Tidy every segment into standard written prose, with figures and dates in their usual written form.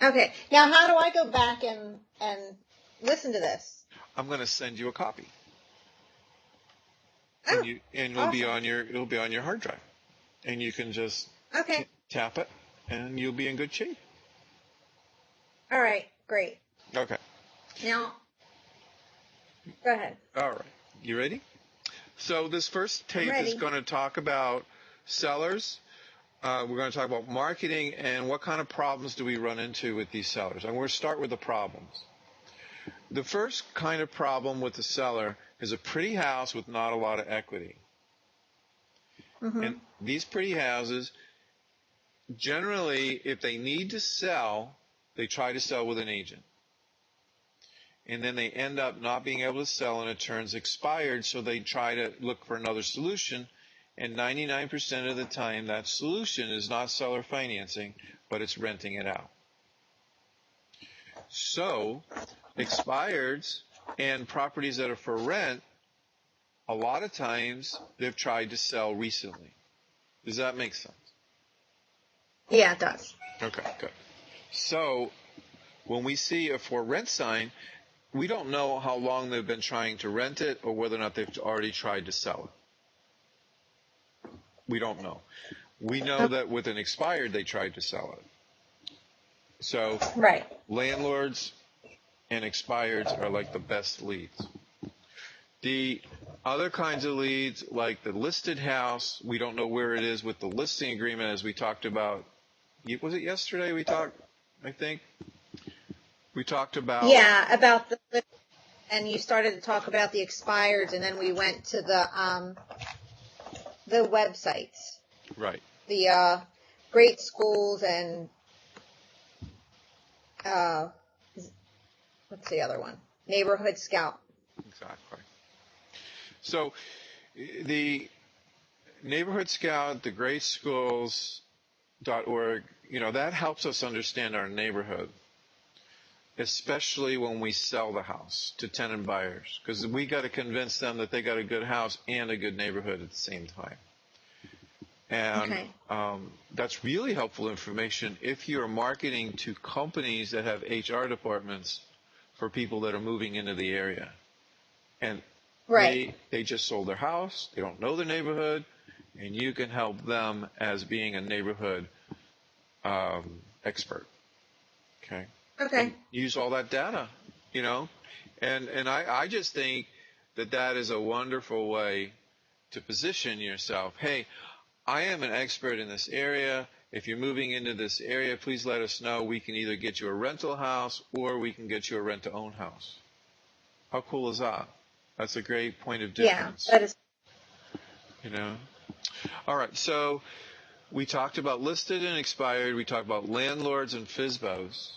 Okay. Now, how do I go back and listen to this? I'm going to send you a copy. Oh, And it'll awesome. be on your hard drive. And you can just tap it and you'll be in good shape. All right. Great. Okay. Now, go ahead. All right. You ready? So this first tape is going to talk about sellers. We're going to talk about marketing and what kind of problems do we run into with these sellers. I'm going to start with the problems. The first kind of problem with the seller is a pretty house with not a lot of equity. Mm-hmm. And these pretty houses, generally, if they need to sell, they try to sell with an agent. And then they end up not being able to sell and it turns expired, so they try to look for another solution. And 99% of the time, that solution is not seller financing, but it's renting it out. So, expireds and properties that are for rent, a lot of times, they've tried to sell recently. Does that make sense? Yeah, it does. Okay, good. So, when we see a for rent sign, we don't know how long they've been trying to rent it or whether or not they've already tried to sell it. We don't know. We know that with an expired, they tried to sell it. So landlords and expireds are like the best leads. The other kinds of leads, like the listed house, we don't know where it is with the listing agreement, as we talked about. Was it yesterday we talked, I think? We talked about... Yeah, about the... And you started to talk about the expireds, and then we went to the websites. Right. The great schools and what's the other one? Neighborhood Scout. Exactly. So the Neighborhood Scout, the great schools.org, that helps us understand our neighborhood, especially when we sell the house to tenant buyers, because we got to convince them that they got a good house and a good neighborhood at the same time. And that's really helpful information if you're marketing to companies that have HR departments for people that are moving into the area. And they just sold their house, they don't know the neighborhood, and you can help them as being a neighborhood expert. Okay. And use all that data, And I just think that is a wonderful way to position yourself. Hey, I am an expert in this area. If you're moving into this area, please let us know. We can either get you a rental house or we can get you a rent-to-own house. How cool is that? That's a great point of difference. Yeah, that is. All right, so we talked about listed and expired. We talked about landlords and FSBOs.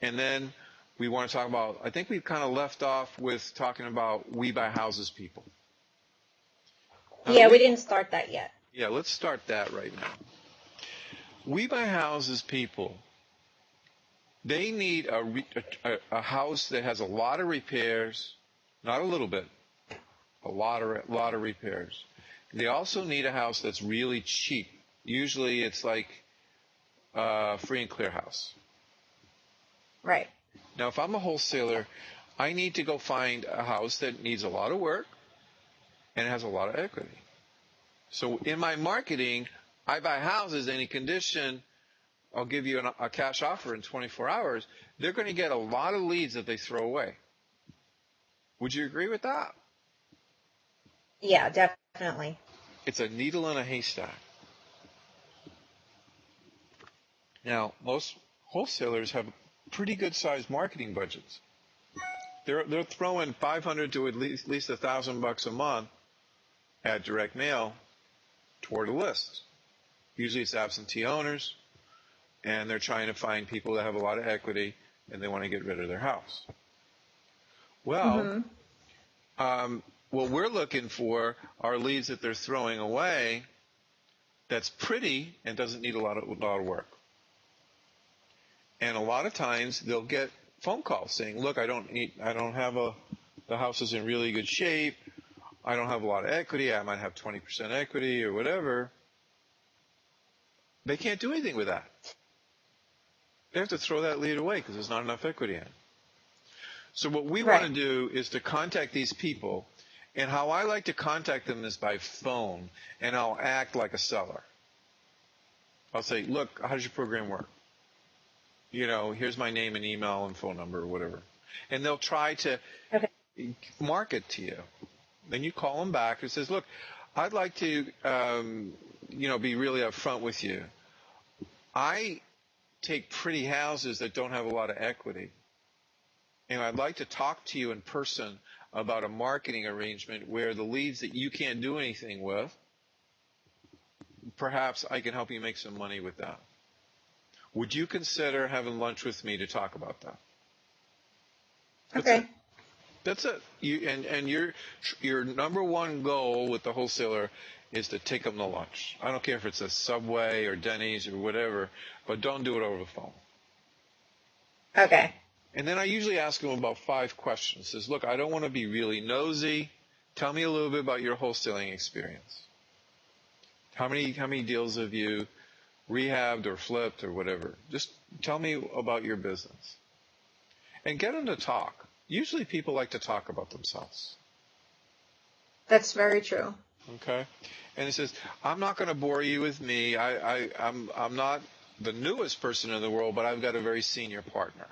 And then we want to talk about, I think we kind of left off with talking about we buy houses people. Yeah, we didn't start that yet. Yeah, let's start that right now. We buy houses people. They need a house that has a lot of repairs, not a little bit, a lot of repairs. They also need a house that's really cheap. Usually it's like a free and clear house. Right. Now, if I'm a wholesaler, I need to go find a house that needs a lot of work and has a lot of equity. So in my marketing, I buy houses, any condition, I'll give you a cash offer in 24 hours. They're going to get a lot of leads that they throw away. Would you agree with that? Yeah, definitely. It's a needle in a haystack. Now, most wholesalers have pretty good sized marketing budgets. They're throwing $500 to at least $1,000 a month at direct mail toward a list. Usually it's absentee owners, and they're trying to find people that have a lot of equity and they want to get rid of their house. Well, what we're looking for are leads that they're throwing away that's pretty and doesn't need a lot of work. And a lot of times they'll get phone calls saying, look, the house is in really good shape. I don't have a lot of equity. I might have 20% equity or whatever. They can't do anything with that. they have to throw that lead away because there's not enough equity in it. So what we want Right. to do is to contact these people, and how I like to contact them is by phone, and I'll act like a seller. I'll say, look, how does your program work? Here's my name and email and phone number or whatever. And they'll try to Okay. market to you. Then you call them back and says, look, I'd like to, be really upfront with you. I take pretty houses that don't have a lot of equity. And I'd like to talk to you in person about a marketing arrangement where the leads that you can't do anything with, perhaps I can help you make some money with that. Would you consider having lunch with me to talk about that? Okay. That's it. And your number one goal with the wholesaler is to take them to lunch. I don't care if it's a Subway or Denny's or whatever, but don't do it over the phone. Okay. And then I usually ask them about 5 questions. Says, look, I don't want to be really nosy. Tell me a little bit about your wholesaling experience. How many deals have you rehabbed or flipped or whatever? Just tell me about your business. And get them to talk. Usually people like to talk about themselves. That's very true. Okay? And it says, I'm not going to bore you with me. I'm not the newest person in the world, but I've got a very senior partner.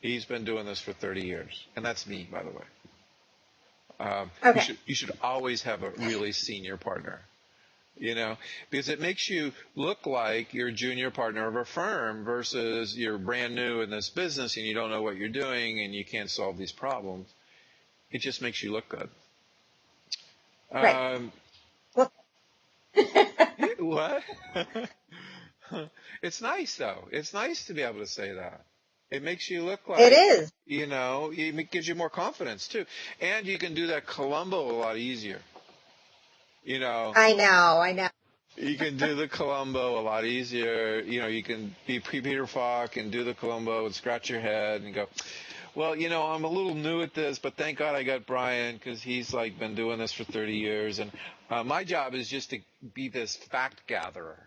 He's been doing this for 30 years. And that's me, by the way. Okay. You should always have a really senior partner. Because it makes you look like you're a junior partner of a firm versus you're brand new in this business and you don't know what you're doing and you can't solve these problems. It just makes you look good. Right. What? It's nice, though. It's nice to be able to say that. It makes you look like, It is. It gives you more confidence, too. And you can do that Columbo a lot easier. I know. You can do the Columbo a lot easier. You can be Peter Falk and do the Columbo and scratch your head and go, well, I'm a little new at this, but thank God I got Brian because he's been doing this for 30 years. And my job is just to be this fact gatherer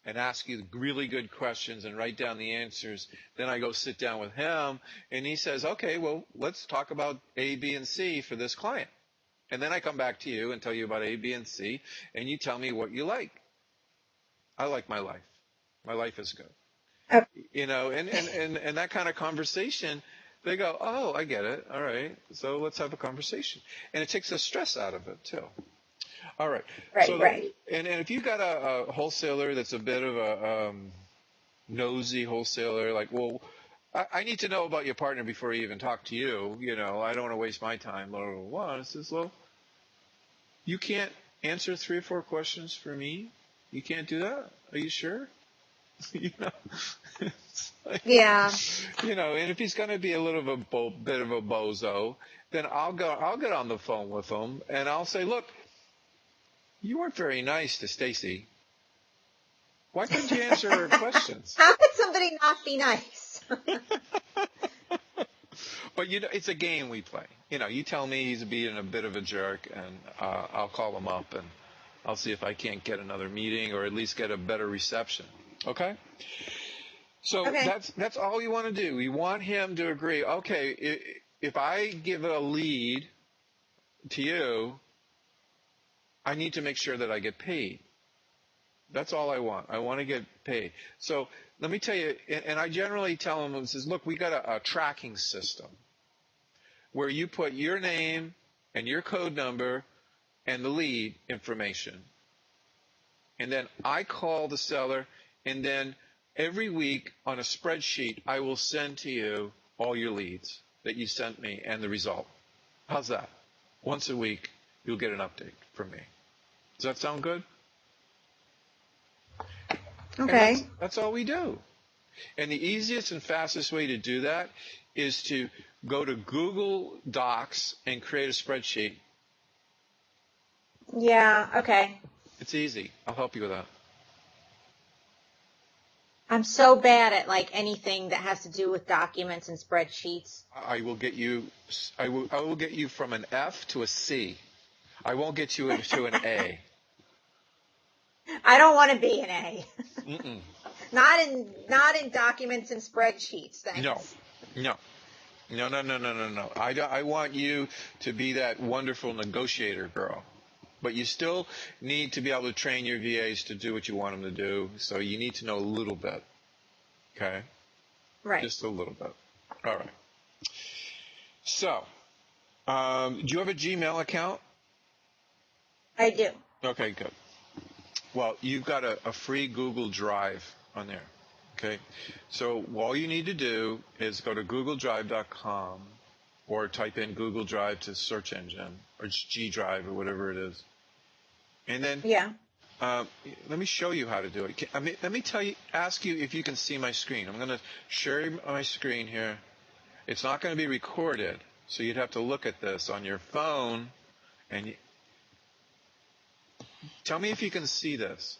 and ask you really good questions and write down the answers. Then I go sit down with him and he says, okay, well, let's talk about A, B, and C for this client. And then I come back to you and tell you about A, B, and C, and you tell me what you like. I like my life. My life is good. Okay. And that kind of conversation, they go, oh, I get it. All right. So let's have a conversation. And it takes the stress out of it, too. All right. Right. And if you've got a wholesaler that's a bit of a nosy wholesaler, like, well, I need to know about your partner before I even talk to you. I don't want to waste my time. Blah, blah, blah. It says, well, you can't answer 3 or 4 questions for me? You can't do that? Are you sure? It's like, Yeah. and if he's going to be a little bit of a bozo, then I'll get on the phone with him and I'll say, look, you weren't very nice to Stacy. Why couldn't you answer her questions? How could somebody not be nice? But it's a game we play. You tell me he's being a bit of a jerk, and I'll call him up and I'll see if I can't get another meeting or at least get a better reception. Okay? So that's all you want to do. You want him to agree. Okay, if I give a lead to you, I need to make sure that I get paid. That's all I want. I want to get paid. So let me tell you, and I generally tell them, look, we got a tracking system where you put your name and your code number and the lead information. And then I call the seller, and then every week on a spreadsheet, I will send to you all your leads that you sent me and the result. How's that? Once a week, you'll get an update from me. Does that sound good? Okay. That's all we do. And the easiest and fastest way to do that is to go to Google Docs and create a spreadsheet. Yeah. Okay. It's easy. I'll help you with that. I'm so bad at anything that has to do with documents and spreadsheets. I will get you from an F to a C. I won't get you to an A. I don't want to be an A. Not in documents and spreadsheets. No, Thanks. no. No, no, no, no, no, no. I want you to be that wonderful negotiator girl. But you still need to be able to train your VAs to do what you want them to do. So you need to know a little bit. Okay? Right. Just a little bit. All right. So, do you have a Gmail account? I do. Okay, good. Well, you've got a free Google Drive on there. Okay? So all you need to do is go to googledrive.com or type in Google Drive to search engine or G Drive or whatever it is. And then Yeah. let me show you how to do it. Let me ask you if you can see my screen. I'm going to share my screen here. It's not going to be recorded, so you'd have to look at this on your phone. And tell me if you can see this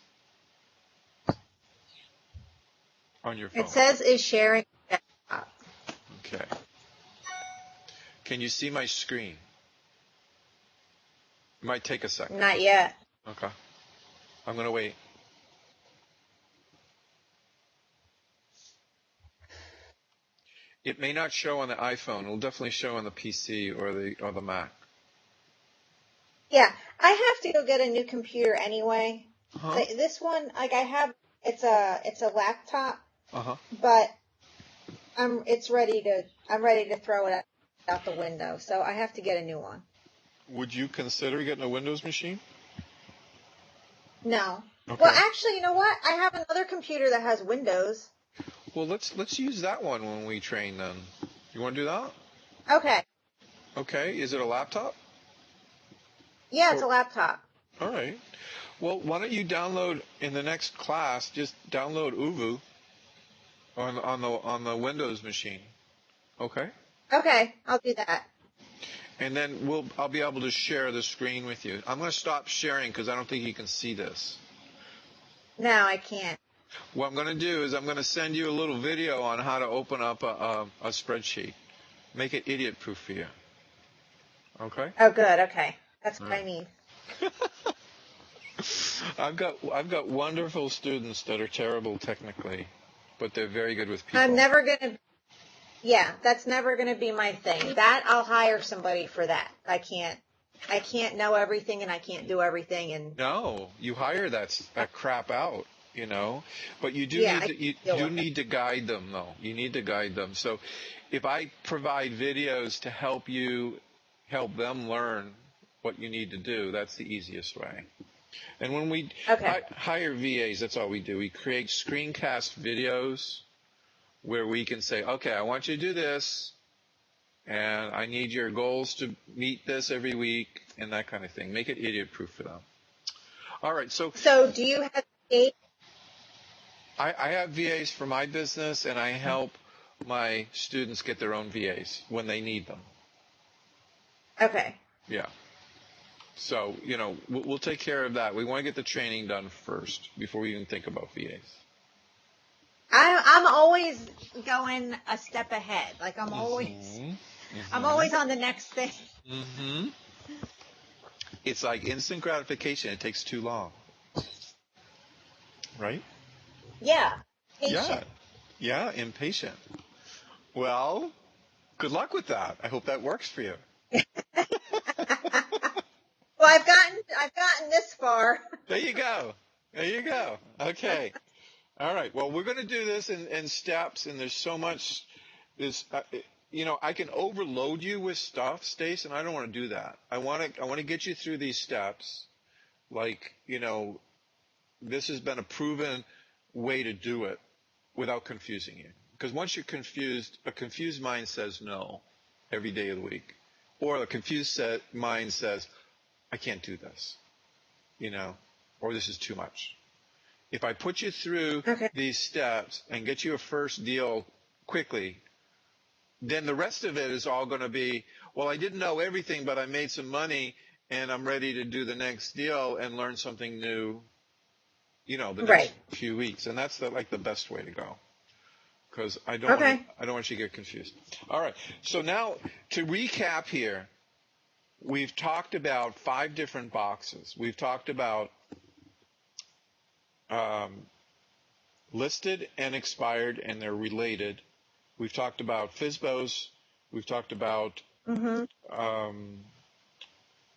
on your phone. It says is sharing desktop. Okay. Can you see my screen? It might take a second. Not yet. Okay. I'm going to wait. It may not show on the iPhone. It'll definitely show on the PC or the Mac. Yeah, I have to go get a new computer anyway. Huh? This one, like I have, it's a laptop, Uh-huh. but I'm ready to throw it out the window. So I have to get a new one. Would you consider getting a Windows machine? No. Okay. Well, actually, you know what? I have another computer that has Windows. Well, let's use that one when we train then. You want to do that? Okay. Okay. Is it a laptop? Yeah, it's a laptop. All right. Well, why don't you download in the next class? Just download Uvu on the Windows machine. Okay. Okay, I'll do that. And then I'll be able to share the screen with you. I'm going to stop sharing because I don't think you can see this. No, I can't. What I'm going to do is I'm going to send you a little video on how to open up a spreadsheet. Make it idiot-proof for you. Okay? Oh, good. Okay. That's what I need. I've got wonderful students that are terrible technically, but they're very good with people. I'm never going to, yeah, that's never going to be my thing. That, I'll hire somebody for that. I can't know everything and I can't do everything. And No, you hire that crap out, you know. But you do need to guide them, though. You need to guide them. So if I provide videos to help them learn what you need to do, that's the easiest way. And when we hire VAs, that's all we do. We create screencast videos where we can say, okay, I want you to do this, and I need your goals to meet this every week, and that kind of thing. Make it idiot-proof for them. All right, so do you have VAs? I have VAs for my business, and I help my students get their own VAs when they need them. Okay. Yeah. So, we'll take care of that. We want to get the training done first before we even think about VAs. I'm always going a step ahead. Like I'm always on the next thing. Mm-hmm. It's like instant gratification. It takes too long. Right? Yeah. Patient. Yeah, impatient. Well, good luck with that. I hope that works for you. Well, I've gotten this far. There you go. Okay. All right. Well, we're going to do this in steps, and there's so much. I can overload you with stuff, Stace, and I don't want to do that. I want to get you through these steps. Like, this has been a proven way to do it without confusing you. Because once you're confused, a confused mind says no every day of the week, or a confused mind says, I can't do this, or this is too much. If I put you through these steps and get you a first deal quickly, then the rest of it is all going to be, well, I didn't know everything, but I made some money, and I'm ready to do the next deal and learn something new, the next few weeks. And that's the best way to go, because I don't want you to get confused. All right. So now to recap here, we've talked about 5 different boxes. We've talked about listed and expired, and they're related. We've talked about FSBOs. We've talked about Mm-hmm. um,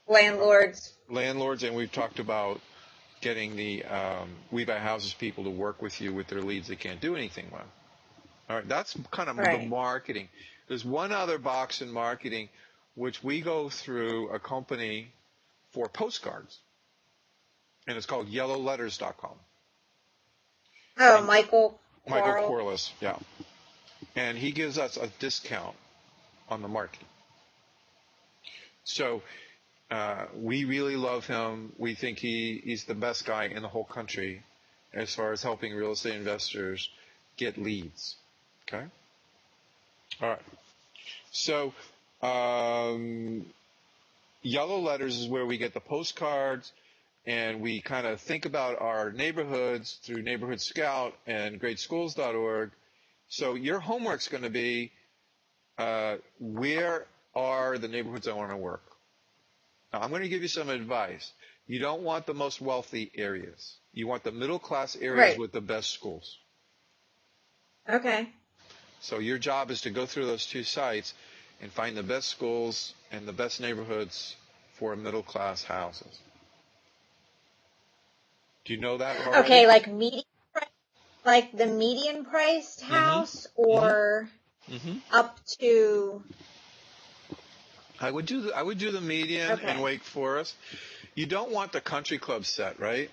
Landlords. landlords, and we've talked about getting the We Buy Houses people to work with you with their leads they can't do anything with. All right, that's kind of the Right. marketing. There's one other box in marketing, which we go through a company for postcards, and it's called yellowletters.com. Oh, And Michael Michael Quarles. Corliss, yeah. And he gives us a discount on the marketing. So we really love him. We think he's the best guy in the whole country as far as helping real estate investors get leads. Okay? All right. So Yellow Letters is where we get the postcards, and we kind of think about our neighborhoods through Neighborhood Scout and greatschools.org. So your homework's going to be, where are the neighborhoods I want to work? Now, I'm going to give you some advice. You don't want the most wealthy areas. You want the middle-class areas Right. with the best schools. Okay. So your job is to go through those two sites and find the best schools and the best neighborhoods for middle-class houses. Do you know that already? Okay, like like the median priced house, or up to. I would do the median Okay. in Wake Forest. You don't want the country club set, right?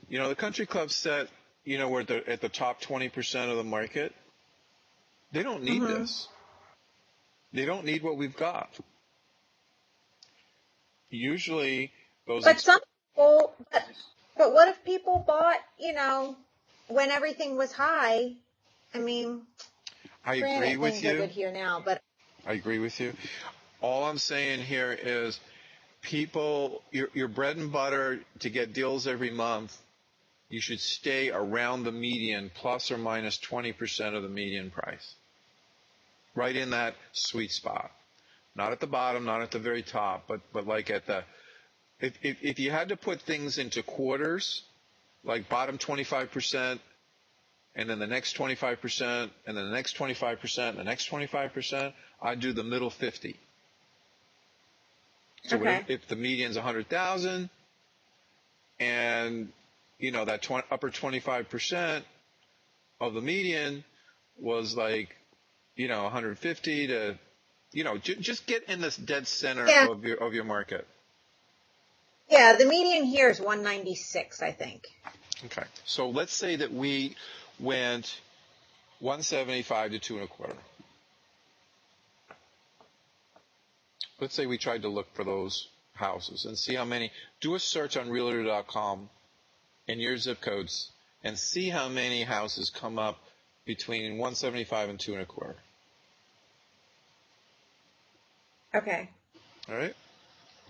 You know, the country club set, you know, we're at the top 20% of the market. They don't need this. They don't need what we've got. Usually those. But some people. But what if people bought, when everything was high? I mean, I agree granted, with things you. are good here now, but. I agree with you. All I'm saying here is people, your bread and butter to get deals every month, you should stay around the median, plus or minus 20% of the median price. Right in that sweet spot. Not at the bottom, not at the very top, but like at the, if you had to put things into quarters, like bottom 25%, and then the next 25%, and then the next 25%, and the next 25%, I'd do the middle 50. So Okay. if the median's 100,000, and that upper 25% of the median was like 150 to just get in this dead center of your market. Yeah, the median here is 196, I think. Okay, so let's say that we went 175 to 2 1/4. Let's say we tried to look for those houses and see how many. Do a search on realtor.com in your zip codes and see how many houses come up between 175 and 2 1/4. Okay. All right?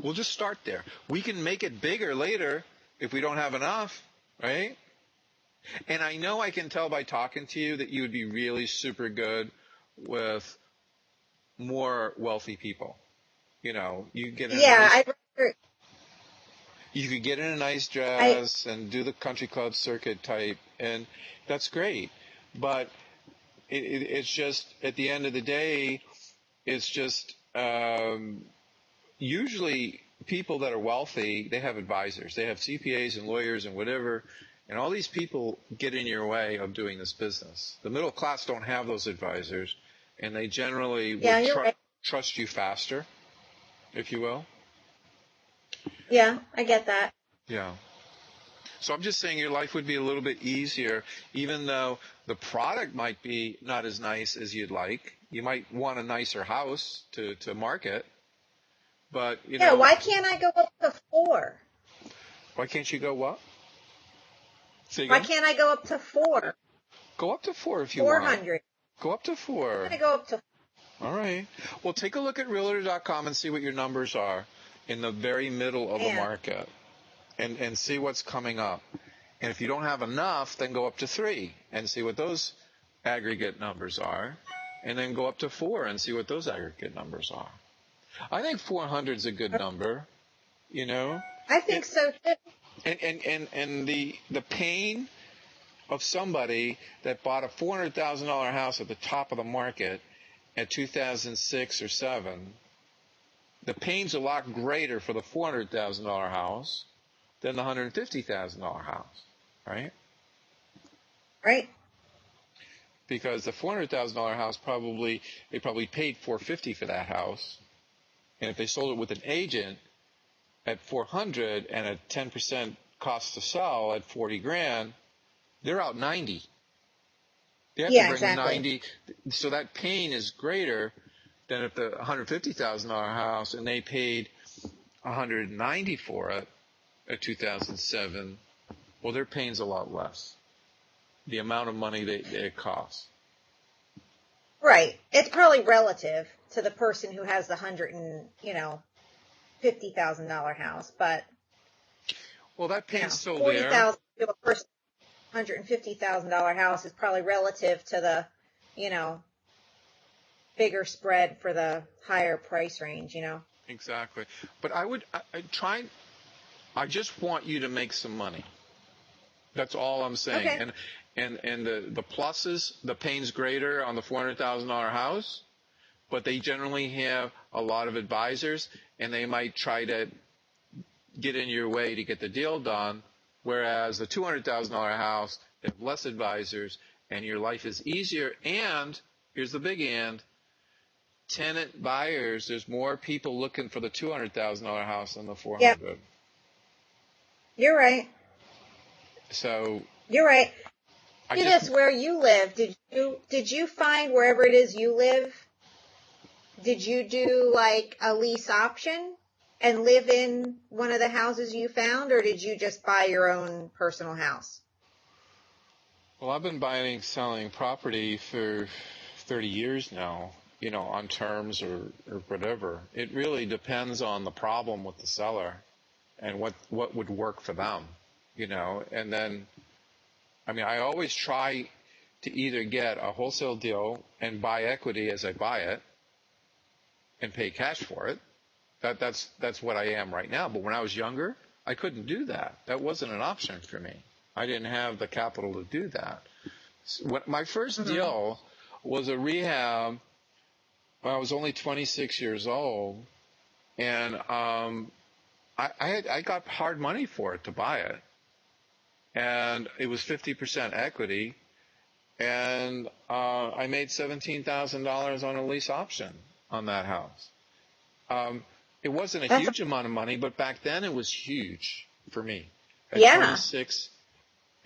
We'll just start there. We can make it bigger later if we don't have enough, right? And I know I can tell by talking to you that you would be really super good with more wealthy people. You get in you could get in a nice dress and do the country club circuit type, and that's great. But it's just, at the end of the day, it's just usually people that are wealthy, they have advisors. They have CPAs and lawyers and whatever, and all these people get in your way of doing this business. The middle class don't have those advisors, and they generally will trust you faster, if you will. Yeah, I get that. Yeah. So I'm just saying your life would be a little bit easier, even though the product might be not as nice as you'd like. You might want a nicer house to market, but why can't I go up to 4? Why can't you go what? Why can't I go up to 4? Go up to 4 if you 400. want. Go up to 4. I'm gonna go up to 4. All right. Well, take a look at realtor.com and see what your numbers are in the very middle of the market, and see what's coming up. And if you don't have enough, then go up to 3 and see what those aggregate numbers are, and then go up to 4 and see what those aggregate numbers are. I think 400 is a good number, I think so too. And the pain of somebody that bought a $400,000 house at the top of the market at 2006 or 7. The pain's a lot greater for the $400,000 house than the $150,000 house, right? Right. Because the $400,000 house they probably paid $450 for that house, and if they sold it with an agent at $400 and a 10% cost to sell at $40,000, they're out $90,000. They have to bring exactly. $90,000, so that pain is greater than if the $150,000 house and they paid $190,000 for it at 2007. Well, their pain's a lot less. The amount of money that it costs. Right. It's probably relative to the person who has the $150,000 house, but well, that pain's still $40,000 there. to a person $150,000 house is probably relative to the, bigger spread for the higher price range, Exactly. But I just want you to make some money. That's all I'm saying. Okay. And the pluses, the pain's greater on the $400,000 house, but they generally have a lot of advisors, and they might try to get in your way to get the deal done, whereas the $200,000 house, they have less advisors, and your life is easier. And here's the big and, tenant buyers, there's more people looking for the $200,000 house than the $400,000. Yep. You're right. So you're right. This where you live. Did you find wherever it is you live? Did you do like a lease option and live in one of the houses you found, or did you just buy your own personal house? Well, I've been buying and selling property for 30 years now, on terms or whatever. It really depends on the problem with the seller and what would work for them, and then, I always try to either get a wholesale deal and buy equity as I buy it and pay cash for it. That's what I am right now. But when I was younger, I couldn't do that. That wasn't an option for me. I didn't have the capital to do that. My first deal was a rehab when I was only 26 years old, and I got hard money for it to buy it, and it was 50% equity, and I made $17,000 on a lease option on that house. It wasn't a huge amount of money, but back then it was huge for me. At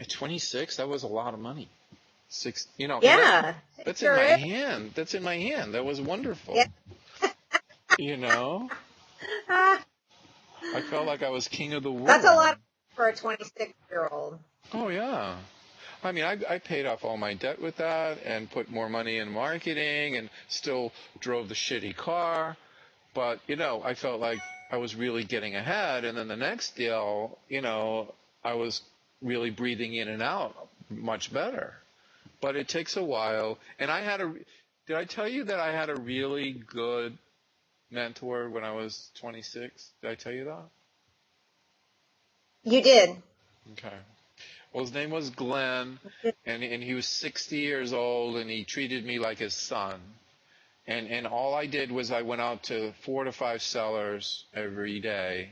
26, that was a lot of money. That's in my hand. That's in my hand. That was wonderful. Yeah. I felt like I was king of the world. That's a lot for a 26-year-old. Oh, yeah. I paid off all my debt with that and put more money in marketing and still drove the shitty car. But, I felt like I was really getting ahead. And then the next deal, I was really breathing in and out much better. But it takes a while. And did I tell you that I had a really good mentor when I was 26? Did I tell you that? You did. Okay. Well, his name was Glenn, and he was 60 years old, and he treated me like his son. And all I did was I went out to 4 to 5 sellers every day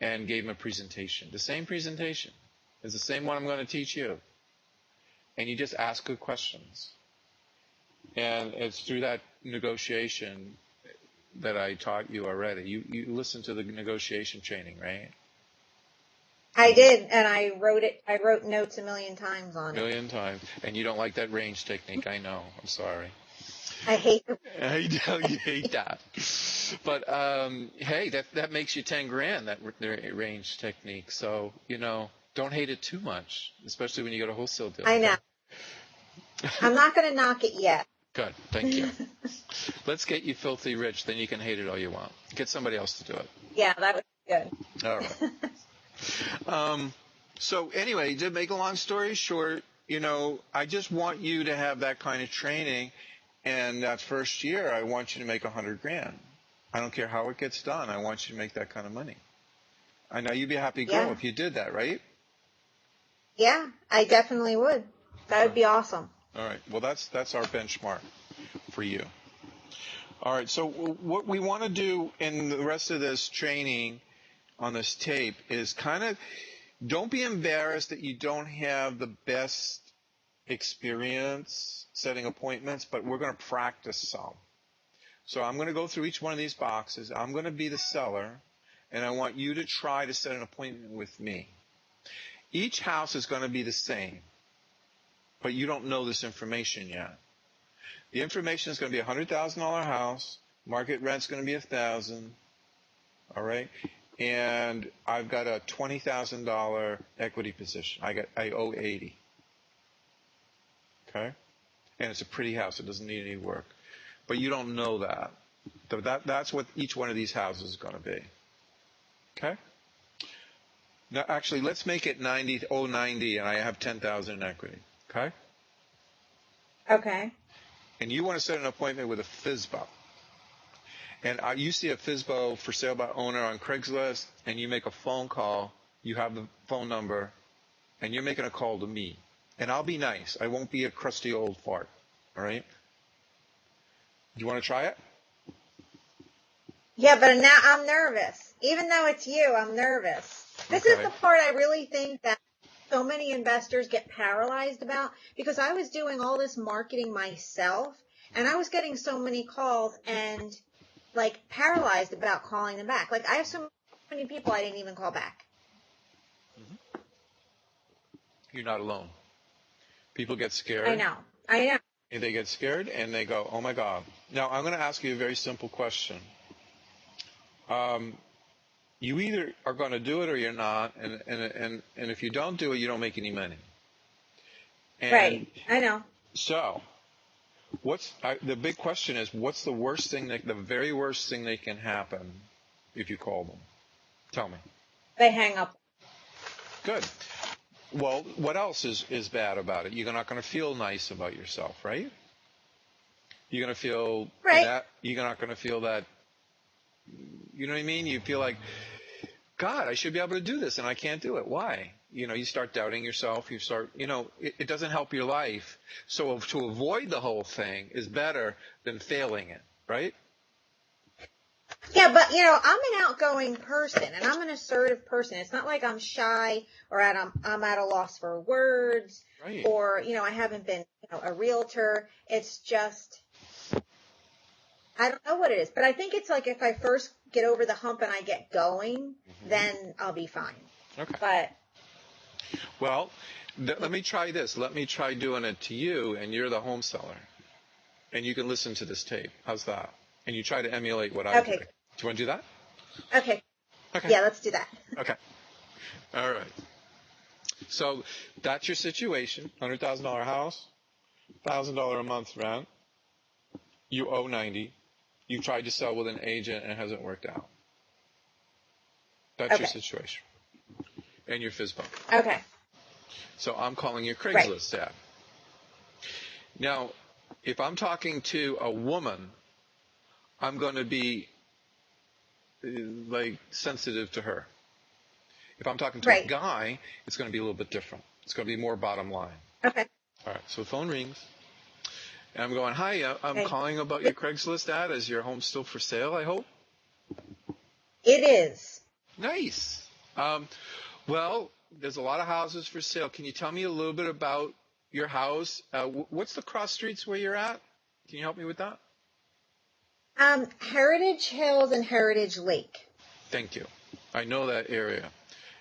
and gave them a presentation. The same presentation. It's the same one I'm going to teach you. And you just ask good questions. And it's through that negotiation that I taught you already. You listened to the negotiation training, right? I did, and I wrote notes a million times on it. A million times. And you don't like that range technique, I know. I'm sorry. I hate it. I know you hate that. But, hey, that makes you $10,000, that range technique. So, don't hate it too much, especially when you go to wholesale deal. I know. I'm not going to knock it yet. Good. Thank you. Let's get you filthy rich. Then you can hate it all you want. Get somebody else to do it. Yeah, that would be good. All right. So anyway, to make a long story short, I just want you to have that kind of training. And that first year, I want you to make $100,000. I don't care how it gets done. I want you to make that kind of money. I know you'd be a happy girl if you did that, right? Yeah, I definitely would. That would be awesome. All right. Well, that's our benchmark for you. All right. So what we want to do in the rest of this training on this tape is kind of don't be embarrassed that you don't have the best experience setting appointments, but we're going to practice some. So I'm going to go through each one of these boxes. I'm going to be the seller, and I want you to try to set an appointment with me. Each house is going to be the same, but you don't know this information yet. The information is going to be a $100,000 house. Market rent's going to be $1,000. All right, and I've got a $20,000 equity position. I owe $80,000. Okay, and it's a pretty house. It doesn't need any work, but you don't know that. So that's what each one of these houses is going to be. Okay. Now, actually, let's make it 90, and I have $10,000 in equity. Okay. Okay. And you want to set an appointment with a FSBO. And you see a FSBO for sale by owner on Craigslist, and you make a phone call. You have the phone number, and you're making a call to me. And I'll be nice. I won't be a crusty old fart. All right? Do you want to try it? Yeah, but now I'm nervous. Even though it's you, I'm nervous. This is the part I really think that so many investors get paralyzed about, because I was doing all this marketing myself, and I was getting so many calls and, like, paralyzed about calling them back. Like, I have so many people I didn't even call back. Mm-hmm. You're not alone. People get scared. I know. They get scared, and they go, oh, my God. Now, I'm going to ask you a very simple question. You either are going to do it or you're not, and if you don't do it, you don't make any money. And right. I know. So, the big question is, what's the worst thing, the very worst thing that can happen if you call them? Tell me. They hang up. Good. Well, what else is bad about it? You're not going to feel nice about yourself, right? You're going to feel that. You're not going to feel that. You know what I mean? You feel like, God, I should be able to do this, and I can't do it. Why? You start doubting yourself. You start, it doesn't help your life. So to avoid the whole thing is better than failing it, right? Yeah, but, I'm an outgoing person, and I'm an assertive person. It's not like I'm shy or I'm at a loss for words, right. Or, I haven't been, a realtor. It's just, I don't know what it is. But I think it's like if I first get over the hump and I get going, then I'll be fine. Okay. But. Well, let me try this. Let me try doing it to you, and you're the home seller. And you can listen to this tape. How's that? And you try to emulate what I do. Do you want to do that? Okay. Yeah, let's do that. Okay. All right. So that's your situation. $100,000 house, $1,000 a month rent. You owe $90,000. You tried to sell with an agent and it hasn't worked out. That's your situation. And your FSBO. Okay. So I'm calling your Craigslist ad. Now, if I'm talking to a woman, I'm going to be sensitive to her. If I'm talking to a guy, it's going to be a little bit different. It's going to be more bottom line. Okay. All right. So the phone rings. And I'm going, hi, I'm calling about your Craigslist ad. Is your home still for sale, I hope? It is. Nice. Well, there's a lot of houses for sale. Can you tell me a little bit about your house? What's the cross streets where you're at? Can you help me with that? Heritage Hills and Heritage Lake. Thank you. I know that area.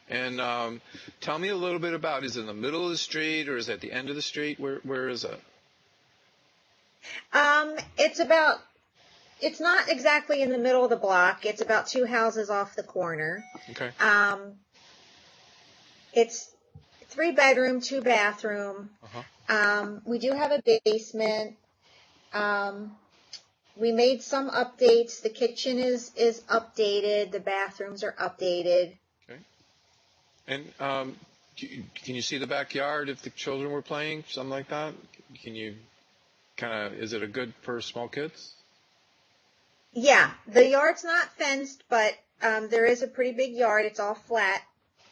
And tell me a little bit about, is it in the middle of the street or is it at the end of the street? Where is it? It's not exactly in the middle of the block. It's about 2 houses off the corner. Okay. It's 3 bedroom, 2 bathroom. We do have a basement. We made some updates. The kitchen is updated. The bathrooms are updated. Okay. And can you see the backyard if the children were playing, something like that? Can you is it a good for small kids? Yeah. The yard's not fenced, but there is a pretty big yard. It's all flat.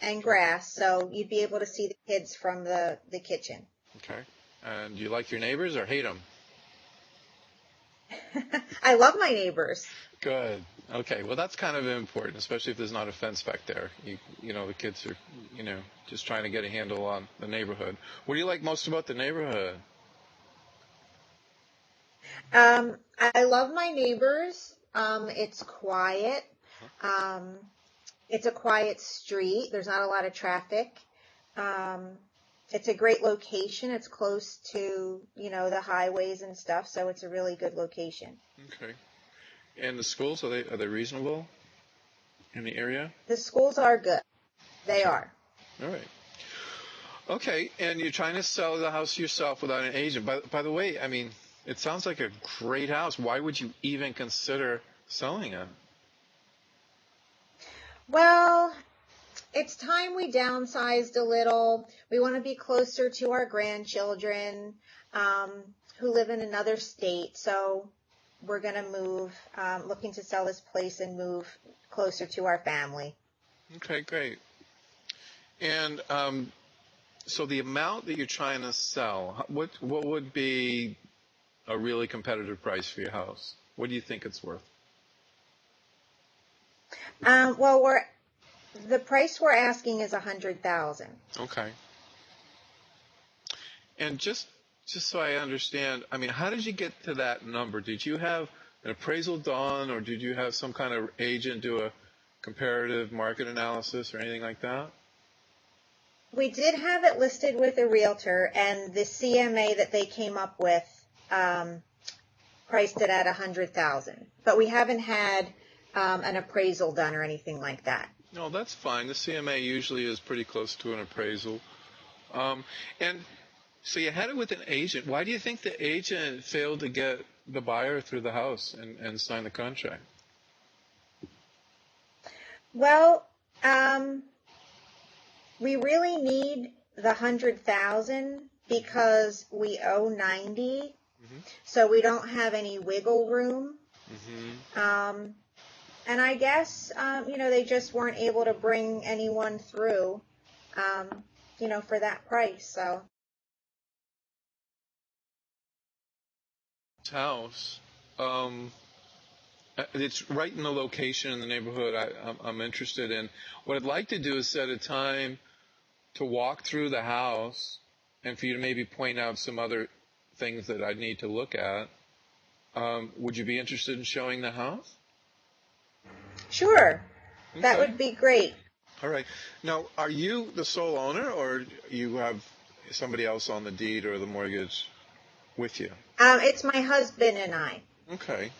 and grass, so you'd be able to see the kids from the kitchen. Okay. And do you like your neighbors or hate them? I love my neighbors. Good. Okay. Well, that's kind of important, especially if there's not a fence back there. You know, the kids are, just trying to get a handle on the neighborhood. What do you like most about the neighborhood? I love my neighbors. It's quiet. It's a quiet street. There's not a lot of traffic. It's a great location. It's close to, the highways and stuff, so it's a really good location. Okay. And the schools, are they reasonable in the area? The schools are good. They are. All right. Okay, and you're trying to sell the house yourself without an agent. By the way, I mean, it sounds like a great house. Why would you even consider selling it? Well, it's time we downsized a little. We want to be closer to our grandchildren who live in another state. So we're going to move, looking to sell this place and move closer to our family. Okay, great. And so the amount that you're trying to sell, what would be a really competitive price for your house? What do you think it's worth? Well, the price we're asking is $100,000. Okay. And just so I understand, I mean, how did you get to that number? Did you have an appraisal done, or did you have some kind of agent do a comparative market analysis or anything like that? We did have it listed with a realtor, and the CMA that they came up with priced it at $100,000. But we haven't had an appraisal done or anything like that. No, that's fine. The CMA usually is pretty close to an appraisal. And so you had it with an agent. Why do you think the agent failed to get the buyer through the house and sign the contract? Well, we really need the $100,000 because we owe $90,000, so we don't have any wiggle room. And I guess, they just weren't able to bring anyone through, for that price. So. House, it's right in the location in the neighborhood I'm interested in. What I'd like to do is set a time to walk through the house and for you to maybe point out some other things that I'd need to look at. Would you be interested in showing the house? Sure. Okay. That would be great. All right. Now, are you the sole owner, or you have somebody else on the deed or the mortgage with you? It's my husband and I. Okay.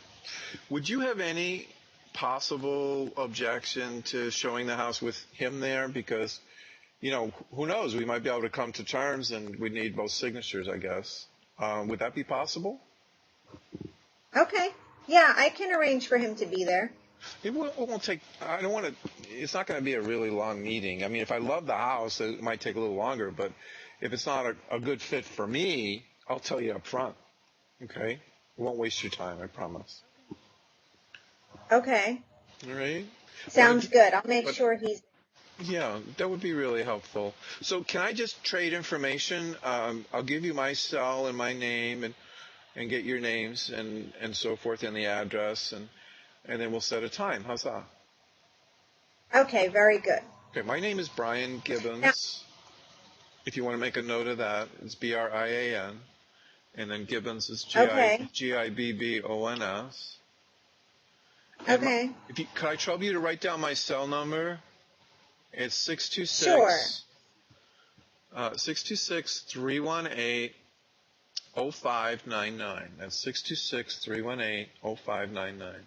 Would you have any possible objection to showing the house with him there? Because, who knows? We might be able to come to terms, and we'd need both signatures, I guess. Would that be possible? Okay. Yeah, I can arrange for him to be there. It won't take, I don't want to, it's not going to be a really long meeting. I mean, if I love the house, it might take a little longer, but if it's not a good fit for me, I'll tell you up front. Okay? It won't waste your time, I promise. Okay. All right? Sounds good. I'll make sure he's... Yeah, that would be really helpful. So can I just trade information? I'll give you my cell and my name and get your names and so forth and the address, and then we'll set a time. How's that? Okay, very good. Okay, my name is Brian Gibbons. If you want to make a note of that, it's Brian, and then Gibbons is Gibbons. Okay. Could I trouble you to write down my cell number? It's 626. Sure. 626-318-0599. That's 626-318-0599.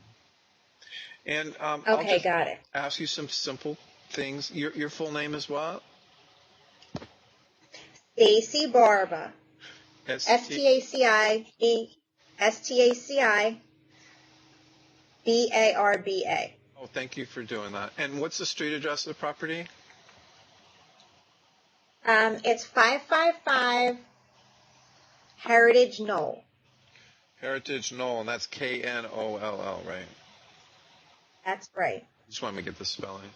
And I'll just got it. Ask you some simple things. Your full name is what? Stacy Barba. Stacibarba. Oh, thank you for doing that. And what's the street address of the property? It's 555 Heritage Knoll. Heritage Knoll, and that's Knoll, right? That's right. Just want to get the spelling.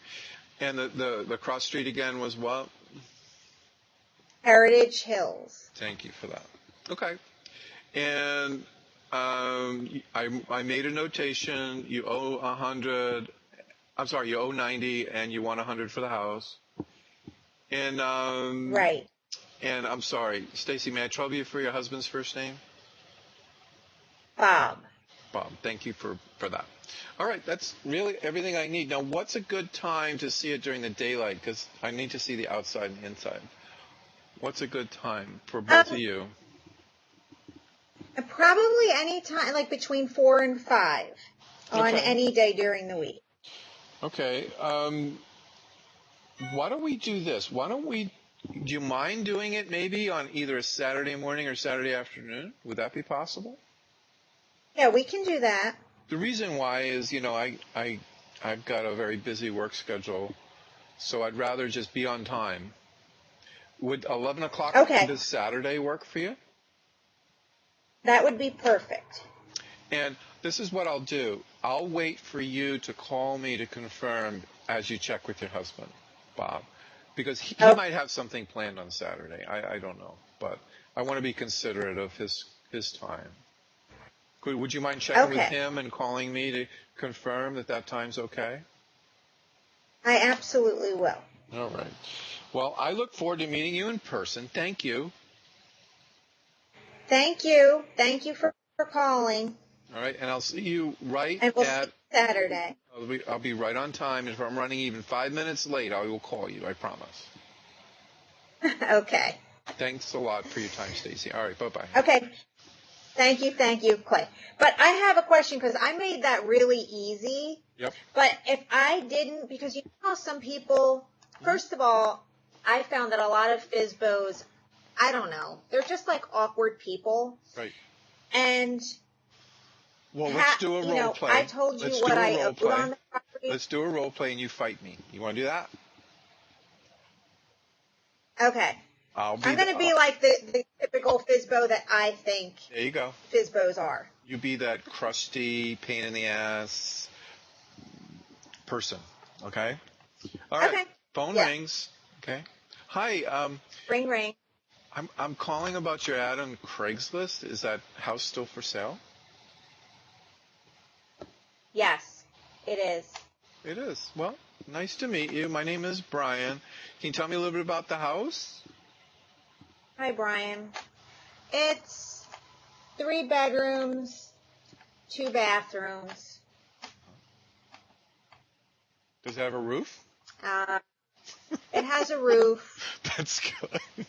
And the cross street again was what? Heritage Hills. Thank you for that. Okay. And I made a notation. You owe 100. I'm sorry, you owe 90, and you want 100 for the house. And Right. And I'm sorry, Stacy, may I trouble you for your husband's first name? Bob. Bob. Thank you for that. All right, that's really everything I need. Now, what's a good time to see it during the daylight? Because I need to see the outside and the inside. What's a good time for both of you? Probably any time, like between 4 and 5 on any day during the week. Okay. Why don't we do this? Do you mind doing it maybe on either a Saturday morning or Saturday afternoon? Would that be possible? Yeah, we can do that. The reason why is, I've got a very busy work schedule, so I'd rather just be on time. Would 11 o'clock this Saturday work for you? That would be perfect. And this is what I'll do. I'll wait for you to call me to confirm as you check with your husband, Bob, because he might have something planned on Saturday. I don't know, but I want to be considerate of his time. Would you mind checking with him and calling me to confirm that time's okay? I absolutely will. All right. Well, I look forward to meeting you in person. Thank you. Thank you. Thank you for calling. All right, and I'll see you and we'll see you Saturday. I'll be right on time. If I'm running even 5 minutes late, I will call you. I promise. Okay. Thanks a lot for your time, Stacy. All right, bye-bye. Okay. Thank you, Clay. But I have a question because I made that really easy. Yep. But if I didn't, because you know some people, first of all, I found that a lot of FSBOs, I don't know, they're just like awkward people. Right. And let's do a role play. I told you what I owed on the property. Let's do a role play and you fight me. You want to do that? Okay. I'm going to be like the typical FSBO that I think there you go. FSBOs are. You be that crusty, pain in the ass person, okay? All right. Okay. Phone rings. Okay. Hi. Ring, ring. I'm calling about your ad on Craigslist. Is that house still for sale? Yes, it is. It is. Well, nice to meet you. My name is Brian. Can you tell me a little bit about the house? Hi, Brian. It's 3 bedrooms, 2 bathrooms. Does it have a roof? It has a roof. That's good.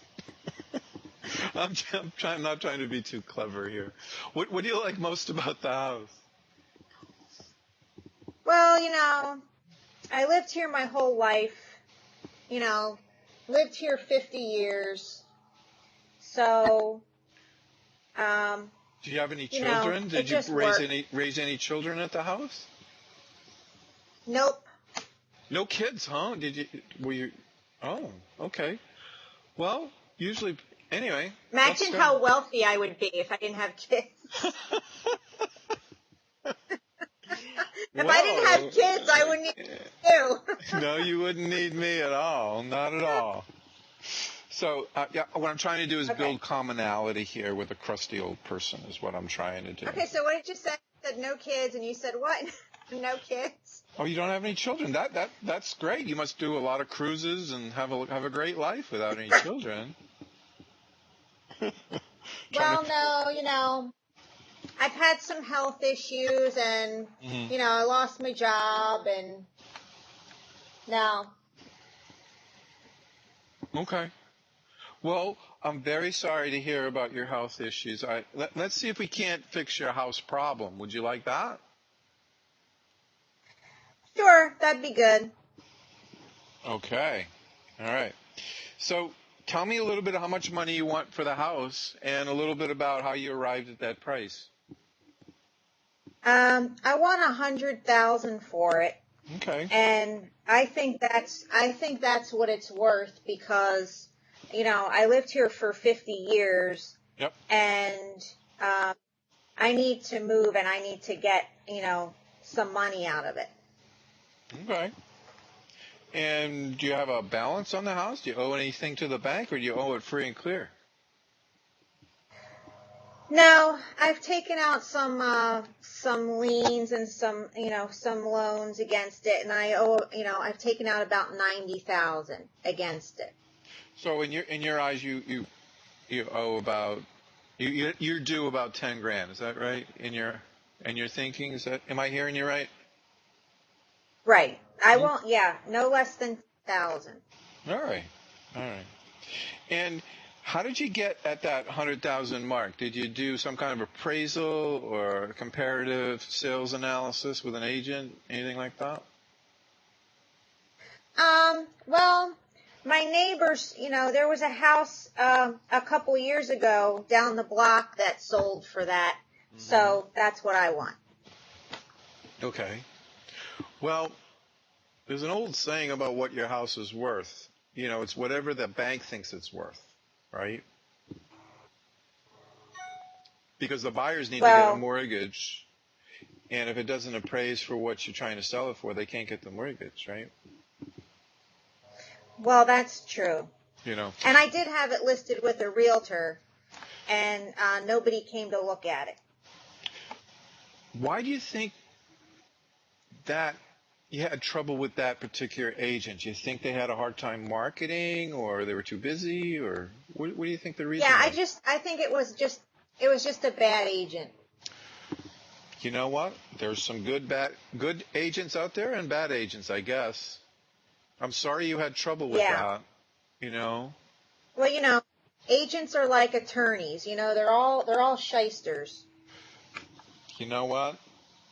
I'm not trying to be too clever here. What do you like most about the house? Well, I lived here my whole life. Lived here 50 years. So, do you have any children? Did you raise any children at the house? Nope. No kids, huh? Oh, okay. Well, usually, anyway. Imagine how wealthy I would be if I didn't have kids. If I didn't have kids, I wouldn't need you. No, you wouldn't need me at all. Not at all. So, what I'm trying to do is build commonality here with a crusty old person is what I'm trying to do. Okay, so what did you say? You said no kids, and you said what? No kids? Oh, you don't have any children. That's great. You must do a lot of cruises and have a great life without any children. Well, no, I've had some health issues, and, I lost my job, and no. Okay. Well, I'm very sorry to hear about your health issues. Let's see if we can't fix your house problem. Would you like that? Sure, that'd be good. Okay. All right. So tell me a little bit of how much money you want for the house and a little bit about how you arrived at that price. I want $100,000 for it. Okay. And I think that's what it's worth because, I lived here for 50 years. Yep. And I need to move and I need to get, some money out of it. Okay. And do you have a balance on the house? Do you owe anything to the bank, or do you owe it free and clear? No, I've taken out some liens and some loans against it, and I've taken out about 90,000 against it. So in your eyes, you owe about you're due about 10 grand. Is that right? In your thinking, am I hearing you right? Right. I won't. Yeah, no less than 1,000. All right. And how did you get at that 100,000 mark? Did you do some kind of appraisal or comparative sales analysis with an agent, anything like that? Well, my neighbors, there was a house a couple years ago down the block that sold for that. Mm-hmm. So that's what I want. Okay. Well, there's an old saying about what your house is worth. It's whatever the bank thinks it's worth. Right? Because the buyers need to get a mortgage, and if it doesn't appraise for what you're trying to sell it for, they can't get the mortgage, right? Well, that's true. And I did have it listed with a realtor, and nobody came to look at it. Why do you think that you had trouble with that particular agent? Do you think they had a hard time marketing, or they were too busy, or what do you think the reason was? Yeah, I think it was just a bad agent. You know what? There's some good agents out there and bad agents, I guess. I'm sorry you had trouble with that. Well, agents are like attorneys. They're all shysters. You know what?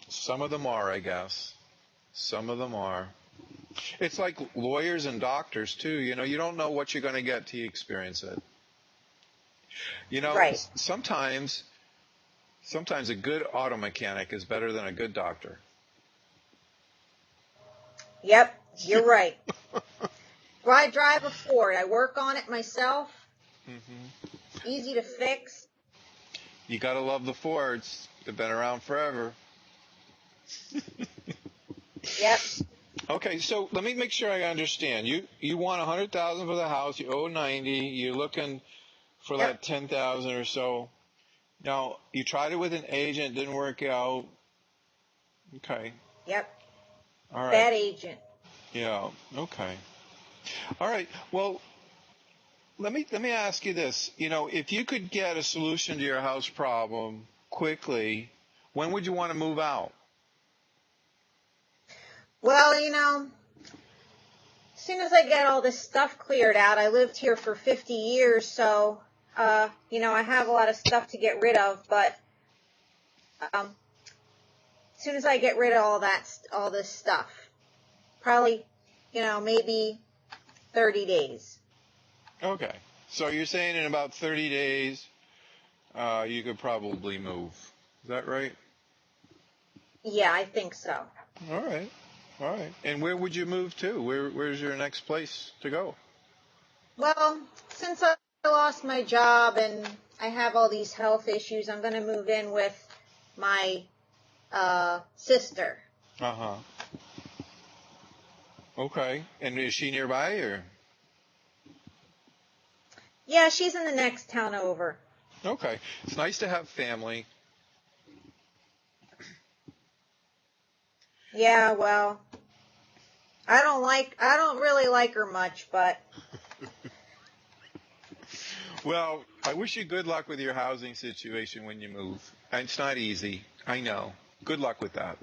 Some of them are, I guess. Some of them are. It's like lawyers and doctors, too. You don't know what you're going to get till you experience it. Right. Sometimes a good auto mechanic is better than a good doctor. Yep, you're right. Well, I drive a Ford. I work on it myself. Mm-hmm. Easy to fix. You got to love the Fords. They've been around forever. Yep. Okay, so let me make sure I understand. You want 100,000 for the house. You owe 90. You're looking for that 10,000 or so. Now, you tried it with an agent, didn't work out. Okay. Yep. All right. Bad agent. Yeah. Okay. All right. Well, let me ask you this. If you could get a solution to your house problem quickly, when would you want to move out? Well, as soon as I get all this stuff cleared out, I lived here for 50 years, so, I have a lot of stuff to get rid of, but, as soon as I get rid of all this stuff, probably, maybe 30 days. Okay. So you're saying in about 30 days, you could probably move. Is that right? Yeah, I think so. All right. And where would you move to? Where's your next place to go? Well, since I lost my job and I have all these health issues, I'm going to move in with my sister. Uh-huh. Okay. And is she nearby, or? Yeah, she's in the next town over. Okay. It's nice to have family. Yeah, well, I don't really like her much, but. Well, I wish you good luck with your housing situation when you move. It's not easy. I know. Good luck with that.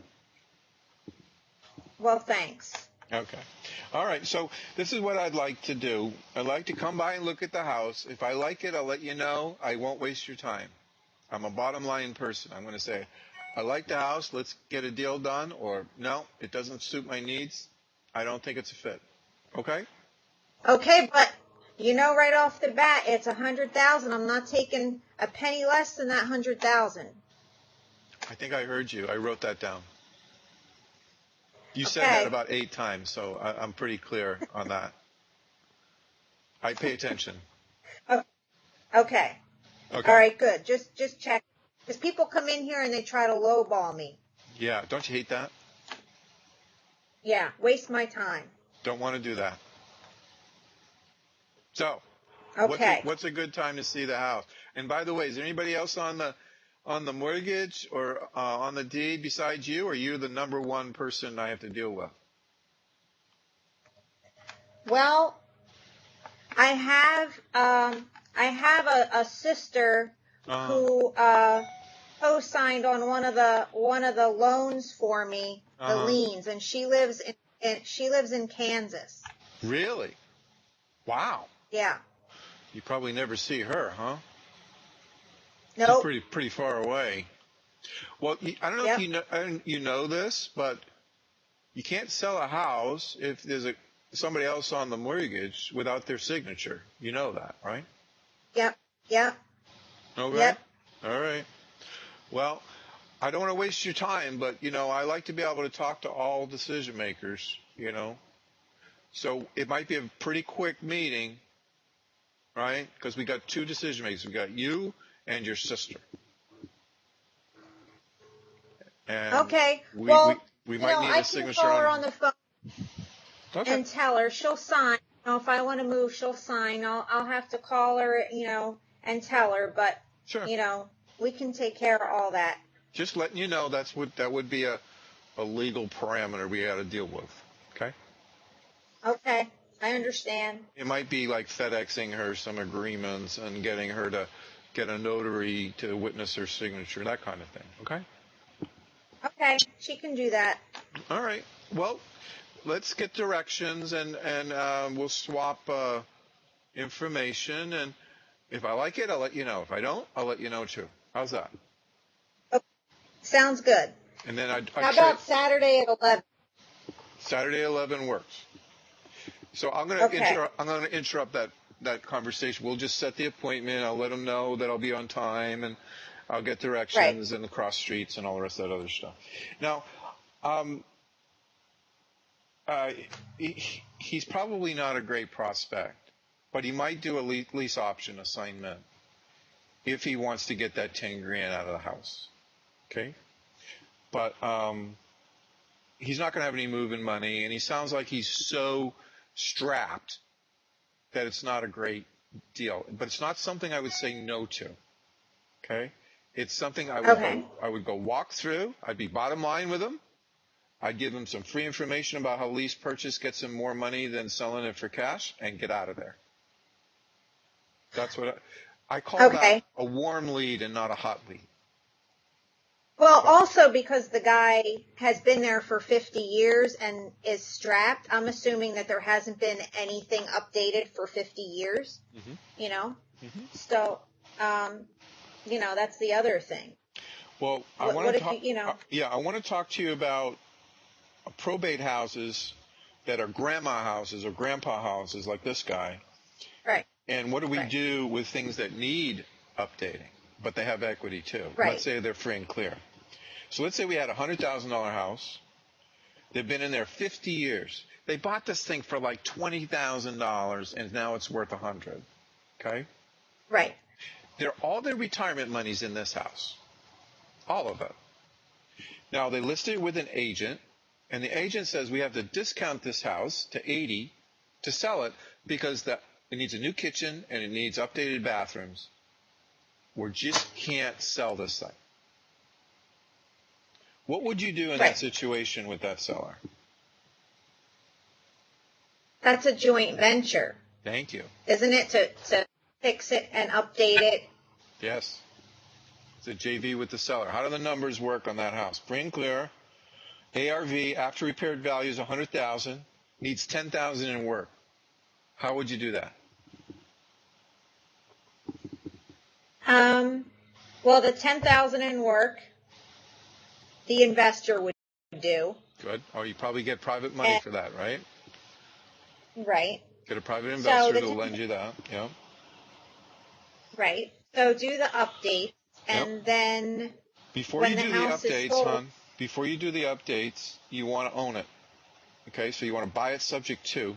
Well, thanks. Okay. All right. So this is what I'd like to do. I'd like to come by and look at the house. If I like it, I'll let you know. I won't waste your time. I'm a bottom line person. I'm going to say, I like the house. Let's get a deal done. Or no, it doesn't suit my needs. I don't think it's a fit. Okay? Okay, but right off the bat, it's 100,000. I'm not taking a penny less than that 100,000. I think I heard you. I wrote that down. You said that about 8 times, so I'm pretty clear on that. I pay attention. Okay. All right, good. Just check. Because people come in here and they try to lowball me. Yeah, don't you hate that? Yeah, waste my time. Don't want to do that. So, Okay. what's a good time to see the house? And by the way, is there anybody else on the mortgage or on the deed besides you, or are you the number one person I have to deal with? Well, I have a sister who co-signed on one of the loans for me, the liens, and she lives in Kansas. Really? Wow. Yeah. You probably never see her, huh? Nope. She's pretty far away. Well, I don't know if you know this, but you can't sell a house if there's somebody else on the mortgage without their signature. You know that, right? Yep. Okay. Yep. All right. Well, I don't want to waste your time, but, I like to be able to talk to all decision makers, So it might be a pretty quick meeting, right? Because we got two decision makers. We got you and your sister. And okay. we might need I a signature can call her on the phone and tell her. She'll sign. If I want to move, she'll sign. I'll have to call her, and tell her. But sure. We can take care of all that. Just letting you know that would be a legal parameter we got to deal with. Okay. Okay, I understand. It might be like FedExing her some agreements and getting her to get a notary to witness her signature, that kind of thing. Okay. Okay, she can do that. All right. Well, let's get directions and we'll swap information. And if I like it, I'll let you know. If I don't, I'll let you know too. How's that? Okay. Sounds good. And then how about Saturday at 11? Saturday 11 works. So I'm going to interrupt that conversation. We'll just set the appointment. I'll let them know that I'll be on time, and I'll get directions and the cross streets and all the rest of that other stuff. Now, he's probably not a great prospect, but he might do a lease option assignment if he wants to get that $10,000 out of the house. Okay, but he's not going to have any moving money, and he sounds like he's so strapped that it's not a great deal. But it's not something I would say no to. Okay? It's something I would go walk through. I'd be bottom line with him. I'd give him some free information about how lease purchase gets him more money than selling it for cash, and get out of there. That's what I call that a warm lead and not a hot lead. Well, also because the guy has been there for 50 years and is strapped, I'm assuming that there hasn't been anything updated for 50 years, So, that's the other thing. Well, I want to talk to you about probate houses that are grandma houses or grandpa houses like this guy. Right. And what do we do with things that need updating, but they have equity too? Right. Let's say they're free and clear. So let's say we had a $100,000 house. They've been in there 50 years. They bought this thing for like $20,000, and now it's worth $100,000. Okay? Right. All their retirement money's in this house. All of it. Now, they listed it with an agent, and the agent says we have to discount this house to $80,000 to sell it because it needs a new kitchen and it needs updated bathrooms. We just can't sell this thing. What would you do in that situation with that seller? That's a joint venture. Thank you. Isn't it, to fix it and update it? Yes. It's a JV with the seller. How do the numbers work on that house? Free and clear. ARV, after repaired value is $100,000. Needs $10,000 in work. How would you do that? Well, the $10,000 in work, the investor would do. Good. Or you probably get private money for that, right? Right. Get a private investor to lend you that. Yeah. Right. So do the updates, and then before you do the updates, you want to own it. Okay, so you want to buy it subject to,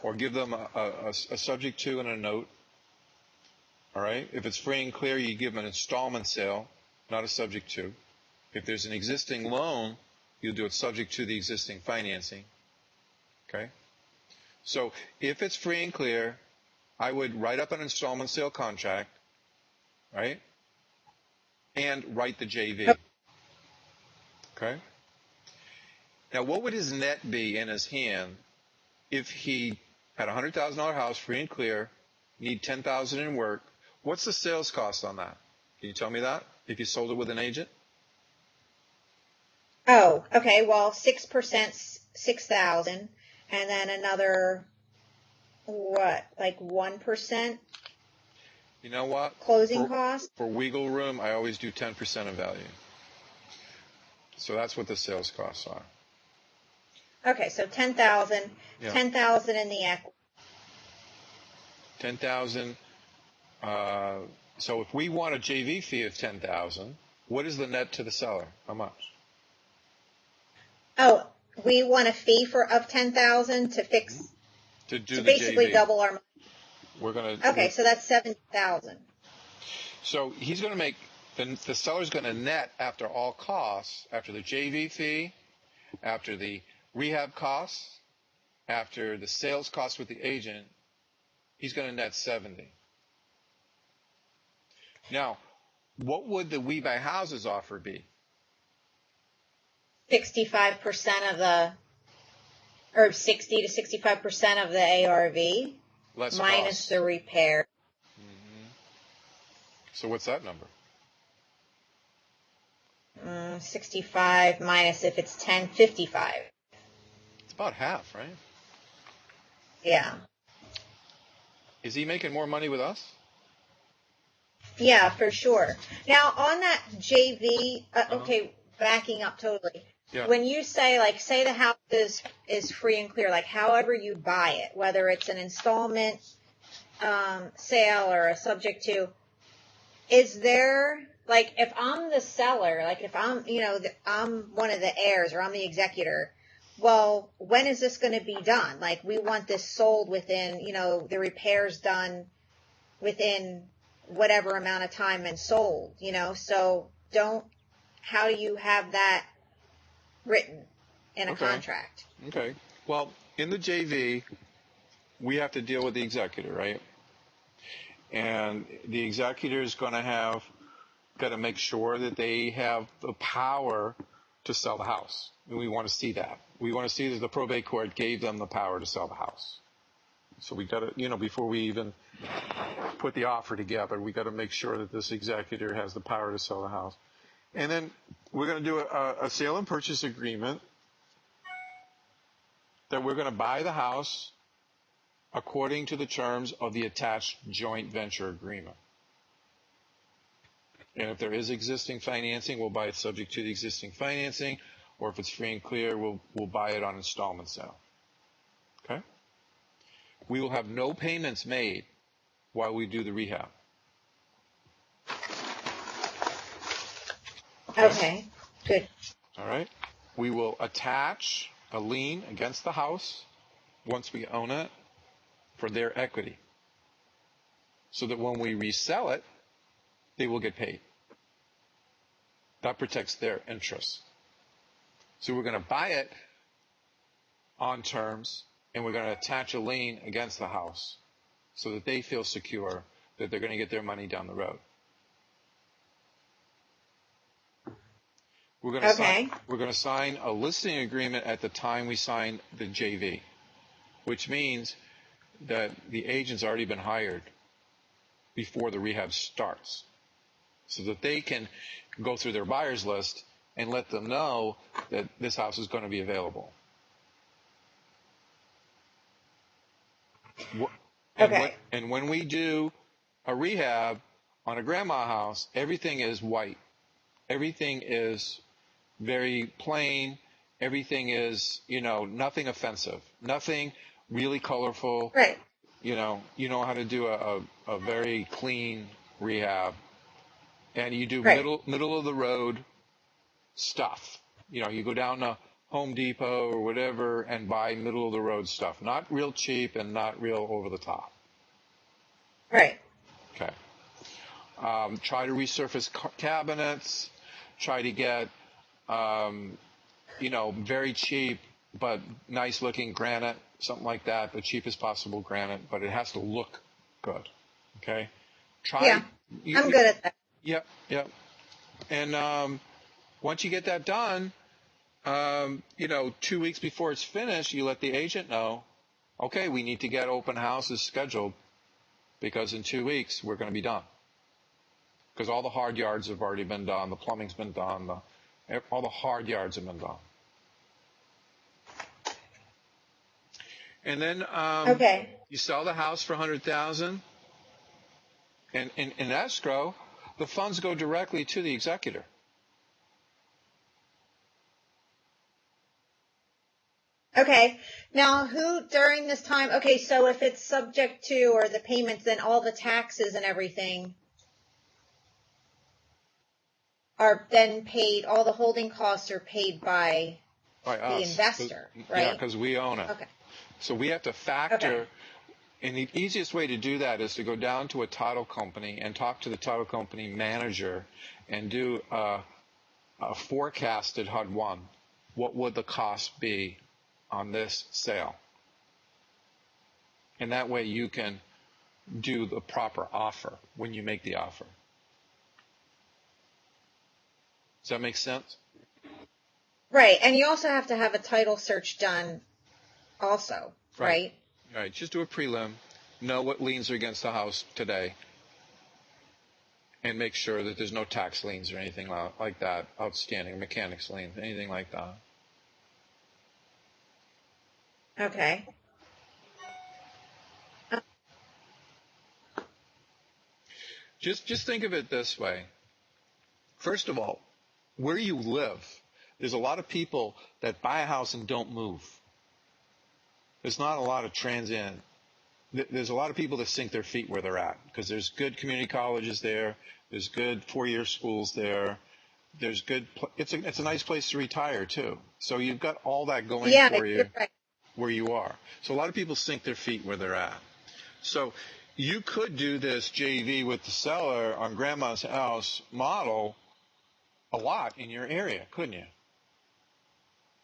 or give them a subject to and a note. All right. If it's free and clear, you give them an installment sale, not a subject to. If there's an existing loan, you'll do it subject to the existing financing. Okay? So if it's free and clear, I would write up an installment sale contract, right? And write the JV. Okay? Now, what would his net be in his hand if he had a $100,000 house, free and clear, need $10,000 in work? What's the sales cost on that? Can you tell me that if you sold it with an agent? Oh, okay. Well, 6%, 6,000, and then another, what, like 1% You know what? closing cost? For wiggle room, I always do 10% of value. So that's what the sales costs are. Okay, so 10,000, Yeah. 10,000 in the equity. 10,000. So if we want a JV fee of 10,000, what is the net to the seller? How much? Oh, we want a fee of 10,000 to fix To do to the basically JV. double our money. We're gonna. Okay, so that's 70,000. So he's going to make the seller's going to net after all costs, after the JV fee, after the rehab costs, after the sales costs with the agent. He's going to net 70. Now, what would the We Buy Houses offer be? 65% of the, or 60 to 65% of the ARV, Less minus costs. the repair. So what's that number? 65 minus if it's 10, 55. It's about half, right? Yeah. Is he making more money with us? Yeah, for sure. Now, on that JV, okay, backing up totally. Yeah. When you say, like, say the house is free and clear, like, however you buy it, whether it's an installment sale or a subject to, is there, like, if I'm the seller, like, if I'm, I'm one of the heirs or I'm the executor, well, when is this going to be done? Like, we want this sold within, the repairs done within whatever amount of time and sold, so how do you have that written in a contract? Okay. Well, in the JV, we have to deal with the executor, right? And the executor is going to got to make sure that they have the power to sell the house. And we want to see that. We want to see that the probate court gave them the power to sell the house. So we got to, before we even put the offer together, we got to make sure that this executor has the power to sell the house. And then we're going to do a sale and purchase agreement that we're going to buy the house according to the terms of the attached joint venture agreement. And if there is existing financing, we'll buy it subject to the existing financing, or if it's free and clear, we'll buy it on installment sale. Okay? We will have no payments made while we do the rehab. Okay, good. All right? We will attach a lien against the house once we own it for their equity, so that when we resell it, they will get paid. That protects their interests. So we're going to buy it on terms, and we're going to attach a lien against the house so that they feel secure that they're going to get their money down the road. We're going to sign a listing agreement at the time we sign the JV, which means that the agent's already been hired before the rehab starts, so that they can go through their buyers list and let them know that this house is going to be available. And when we do a rehab on a grandma house, everything is white. Everything is very plain. Everything is, nothing offensive, nothing really colorful. Right. You know how to do a very clean rehab. And you do middle of the road stuff. You go down to Home Depot or whatever and buy middle of the road stuff. Not real cheap and not real over the top. Right. Okay. Try to resurface cabinets. Try to get, very cheap but nice looking granite, something like that, the cheapest possible granite, but it has to look good. Okay? Yeah, I'm good at that. Yep, yep. And once you get that done, 2 weeks before it's finished, you let the agent know, okay, we need to get open houses scheduled because in 2 weeks we're going to be done. Because all the hard yards have already been done, the plumbing's been done, all the hard yards have been done. And then Okay. you sell the house for $100,000, and in escrow, the funds go directly to the executor. Okay. Now, who during this time? Okay, so if it's subject to or the payments, then all the taxes and everything are then paid. All the holding costs are paid by the investor, right? Yeah, because we own it. Okay. So we have to factor. And the easiest way to do that is to go down to a title company and talk to the title company manager and do a forecasted HUD-1. What would the cost be on this sale? And that way you can do the proper offer when you make the offer. Does that make sense? Right. And you also have to have a title search done also, right? Right. Just do a prelim. Know what liens are against the house today. And make sure that there's no tax liens or anything like that outstanding, mechanics liens, anything like that. Okay. Just think of it this way. First of all, where you live, there's a lot of people that buy a house and don't move. There's not a lot of transient. There's a lot of people that sink their feet where they're at because there's good community colleges there. There's good four-year schools there. There's good. It's a nice place to retire too. So you've got all that going for you where you are. So a lot of people sink their feet where they're at. So you could do this JV with the seller on grandma's house model a lot in your area, couldn't you?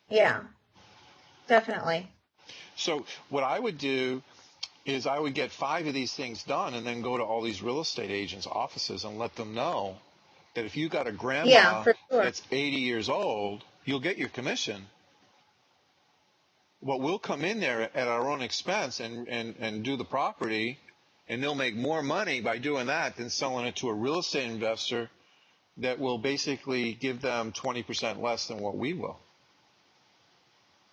Yeah, definitely. So what I would do is I would get 5 of these things done and then go to all these real estate agents' offices and let them know that if you got a grandma that's 80 years old, you'll get your commission. But we'll come in there at our own expense and do the property, and they'll make more money by doing that than selling it to a real estate investor that will basically give them 20% less than what we will.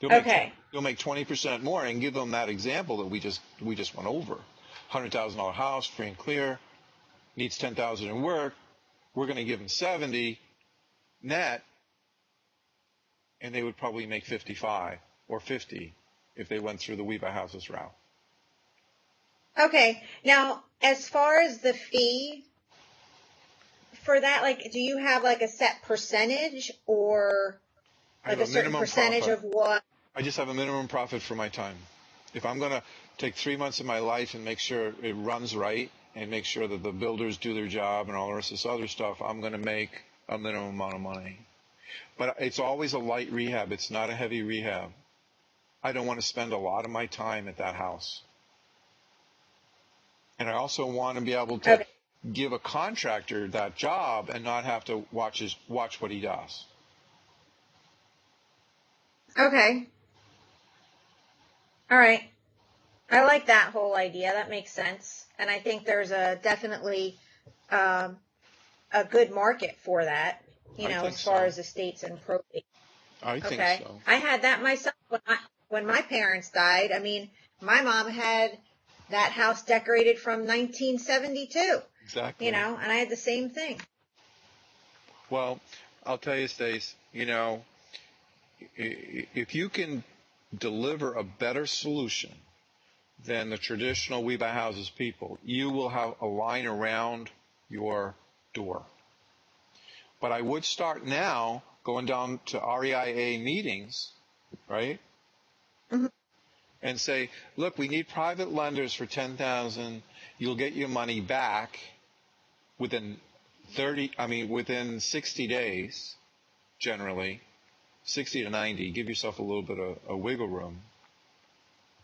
You'll make 20% more and give them that example that we just went over. $100,000 house, free and clear, needs $10,000 in work. We're going to give them 70 net, and they would probably make 55 or 50 if they went through the We Buy Houses route. Okay. Now, as far as the fee for that, like, do you have like a set percentage or like a certain percentage of what? I just have a minimum profit for my time. If I'm going to take 3 months of my life and make sure it runs right and make sure that the builders do their job and all the rest of this other stuff, I'm going to make a minimum amount of money. But it's always a light rehab. It's not a heavy rehab. I don't want to spend a lot of my time at that house. And I also want to be able to give a contractor that job and not have to watch what he does. Okay. All right. I like that whole idea. That makes sense. And I think there's definitely a good market for that, as far as estates and probate. I think so. I had that myself when my parents died. I mean, my mom had that house decorated from 1972. Exactly. And I had the same thing. Well, I'll tell you, Stace, if you can deliver a better solution than the traditional We Buy Houses people, you will have a line around your door. But I would start now going down to REIA meetings, right? Mm-hmm. And say, look, we need private lenders for $10,000. You'll get your money back within 60 days, generally. 60 to 90. Give yourself a little bit of a wiggle room.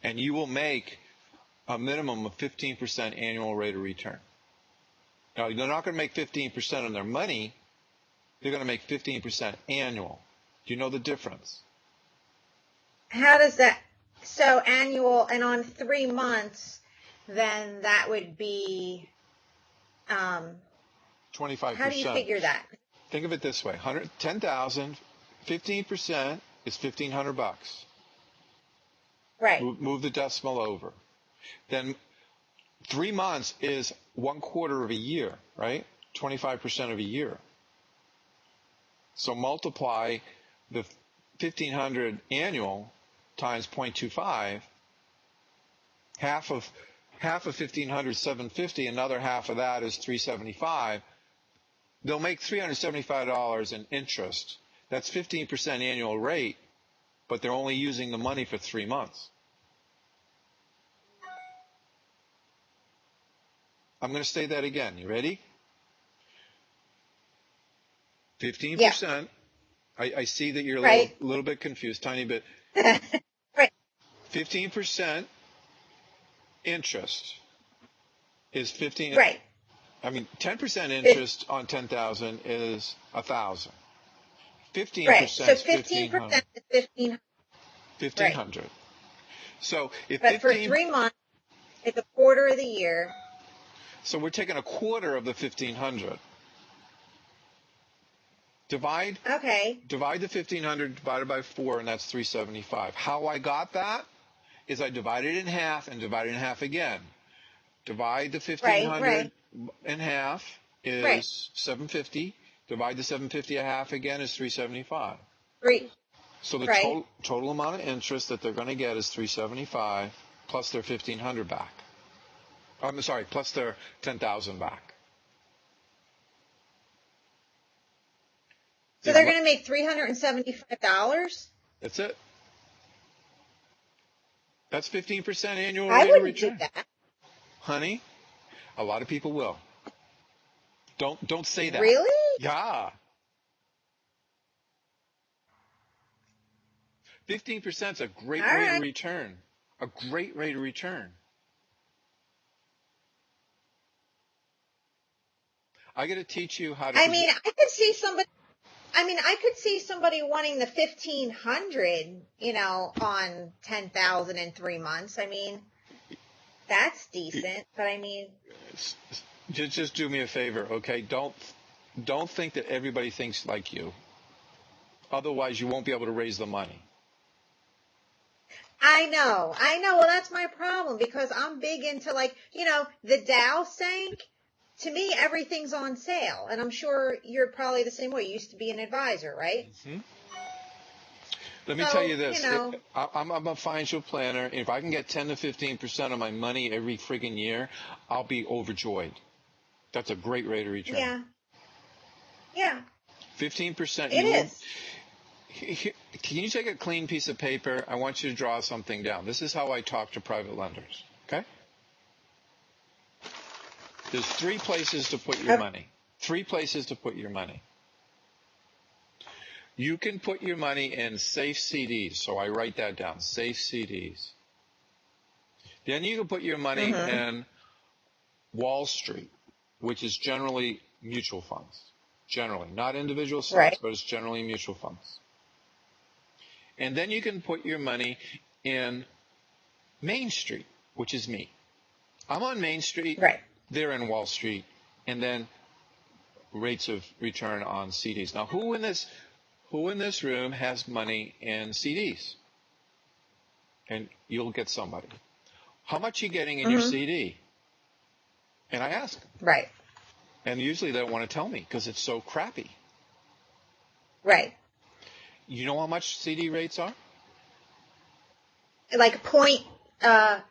And you will make a minimum of 15% annual rate of return. Now, they're not going to make 15% on their money. They're going to make 15% annual. Do you know the difference? How does that? So annual, and on 3 months, then that would be 25%. How do you figure that? Think of it this way: 10,000, 15% is $1,500. Right. Move the decimal over. Then 3 months is 1/4 of a year, right? 25% of a year. So multiply the 1,500 annual times 0.25. Half of 1,500 is 750. Another half of that is 375. They'll make $375 in interest. That's 15% annual rate, but they're only using the money for 3 months. I'm going to say that again. You ready? 15%. Yeah. I see that you're a little bit confused, tiny bit. Right. 15% interest is 15. Right. I mean, 10% interest on 10,000 is 1,000. 15% right. So 15% is 1,500. 1,500. Right. So if but for 3 months, it's 1/4 of the year. So we're taking 1/4 of the 1,500. Divide the 1,500 divided by 4, and that's 375. How I got that is I divided it in half and divided it in half again. Divide the 1,500 in half is 750. Divide the 750 a half again is 375. So the total amount of interest that they're going to get is 375 plus their 1,500 back. I'm sorry, plus their 10,000 back. So they're going to make $375? That's it. That's 15% annual rate of return. Do that. Honey, a lot of people will. Don't say that. Really? Yeah. 15% is a great rate of return. A great rate of return. I got to teach you how to. I could see somebody wanting the 1,500, on 10,000 in 3 months. I mean, that's decent, but I mean, just do me a favor, okay? Don't think that everybody thinks like you. Otherwise, you won't be able to raise the money. I know. Well, that's my problem because I'm big into the Dow sank. To me, everything's on sale, and I'm sure you're probably the same way. You used to be an advisor, right? Mm-hmm. Let me tell you this. I'm a financial planner. If I can get 10 to 15% of my money every friggin' year, I'll be overjoyed. That's a great rate of return. Yeah. 15%. It is. Can you take a clean piece of paper? I want you to draw something down. This is how I talk to private lenders, okay? There's 3 places to put your money. 3 places to put your money. You can put your money in safe CDs. So I write that down, safe CDs. Then you can put your money in Wall Street, which is generally mutual funds. Generally, not individual stocks, but it's generally mutual funds. And then you can put your money in Main Street, which is me. I'm on Main Street. They're in Wall Street. And then rates of return on CDs. Now, who in this room has money in CDs? And you'll get somebody. How much are you getting in your CD? And I ask them. And usually they don't want to tell me because it's so crappy. You know how much CD rates are? Like less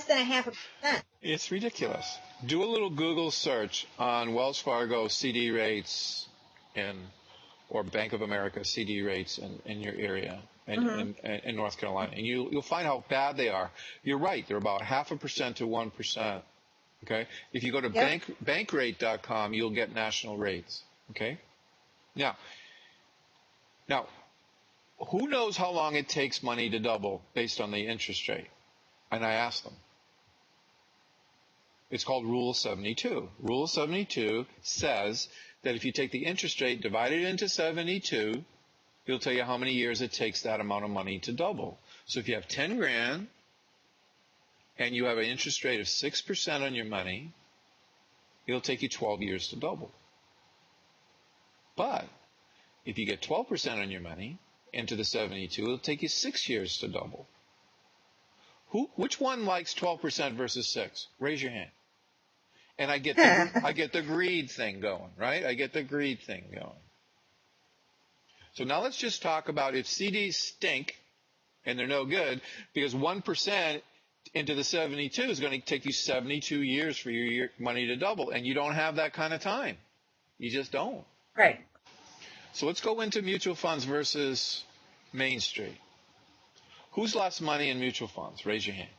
than 0.5%. It's ridiculous. Do a little Google search on Wells Fargo CD rates or Bank of America CD rates in your area in North Carolina, and you'll find how bad they are. You're right; they're about 0.5% to 1%. Okay, if you go to bankrate.com, you'll get national rates. Okay, now who knows how long it takes money to double based on the interest rate? And I asked them. It's called Rule 72. Rule 72 says that if you take the interest rate, divide it into 72, it'll tell you how many years it takes that amount of money to double. So if you have 10 grand and you have an interest rate of 6% on your money, it'll take you 12 years to double. But if you get 12% on your money into the 72, it'll take you 6 years to double. Which one likes 12% versus 6? Raise your hand. And I get the greed thing going, right? I get the greed thing going. So now let's just talk about if CDs stink and they're no good, because 1% into the 72 is going to take you 72 years for your money to double, and you don't have that kind of time. You just don't. Right. So let's go into mutual funds versus Main Street. Who's lost money in mutual funds? Raise your hand.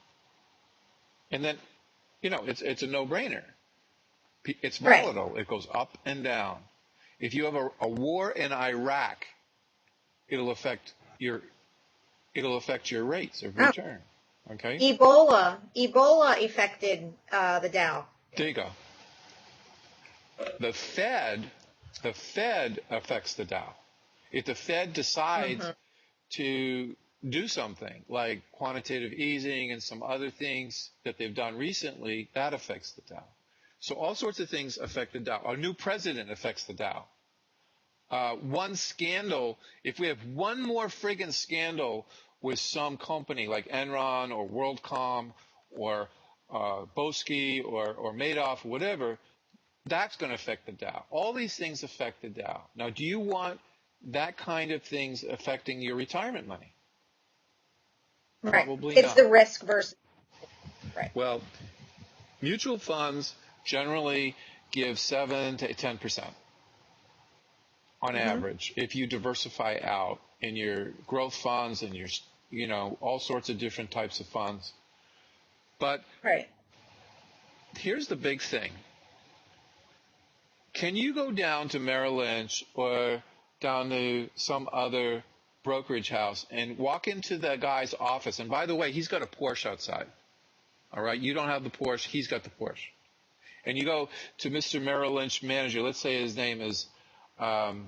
And then, it's a no-brainer. It's volatile. Right. It goes up and down. If you have a war in Iraq, it'll affect your rates of return. Okay. Ebola affected the Dow. There you go. The Fed affects the Dow. If the Fed decides to do something like quantitative easing and some other things that they've done recently, that affects the Dow. So all sorts of things affect the Dow. Our new president affects the Dow. One scandal, if we have one more friggin' scandal with some company like Enron or WorldCom or Boesky or Madoff, whatever, that's going to affect the Dow. All these things affect the Dow. Now, do you want that kind of things affecting your retirement money? Right. Probably it's not. The risk versus. Right. Well, mutual funds generally give 7 to 10% on average if you diversify out in your growth funds and your, all sorts of different types of funds. But here's the big thing. Can you go down to Merrill Lynch or down to some other brokerage house and walk into the guy's office? And by the way, he's got a Porsche outside. All right? You don't have the Porsche. He's got the Porsche. And you go to Mr. Merrill Lynch manager. Let's say his name is Bobby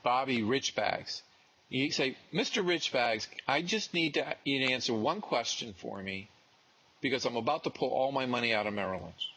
Richbags. You say, Mr. Richbags, I just need you to answer one question for me because I'm about to pull all my money out of Merrill Lynch.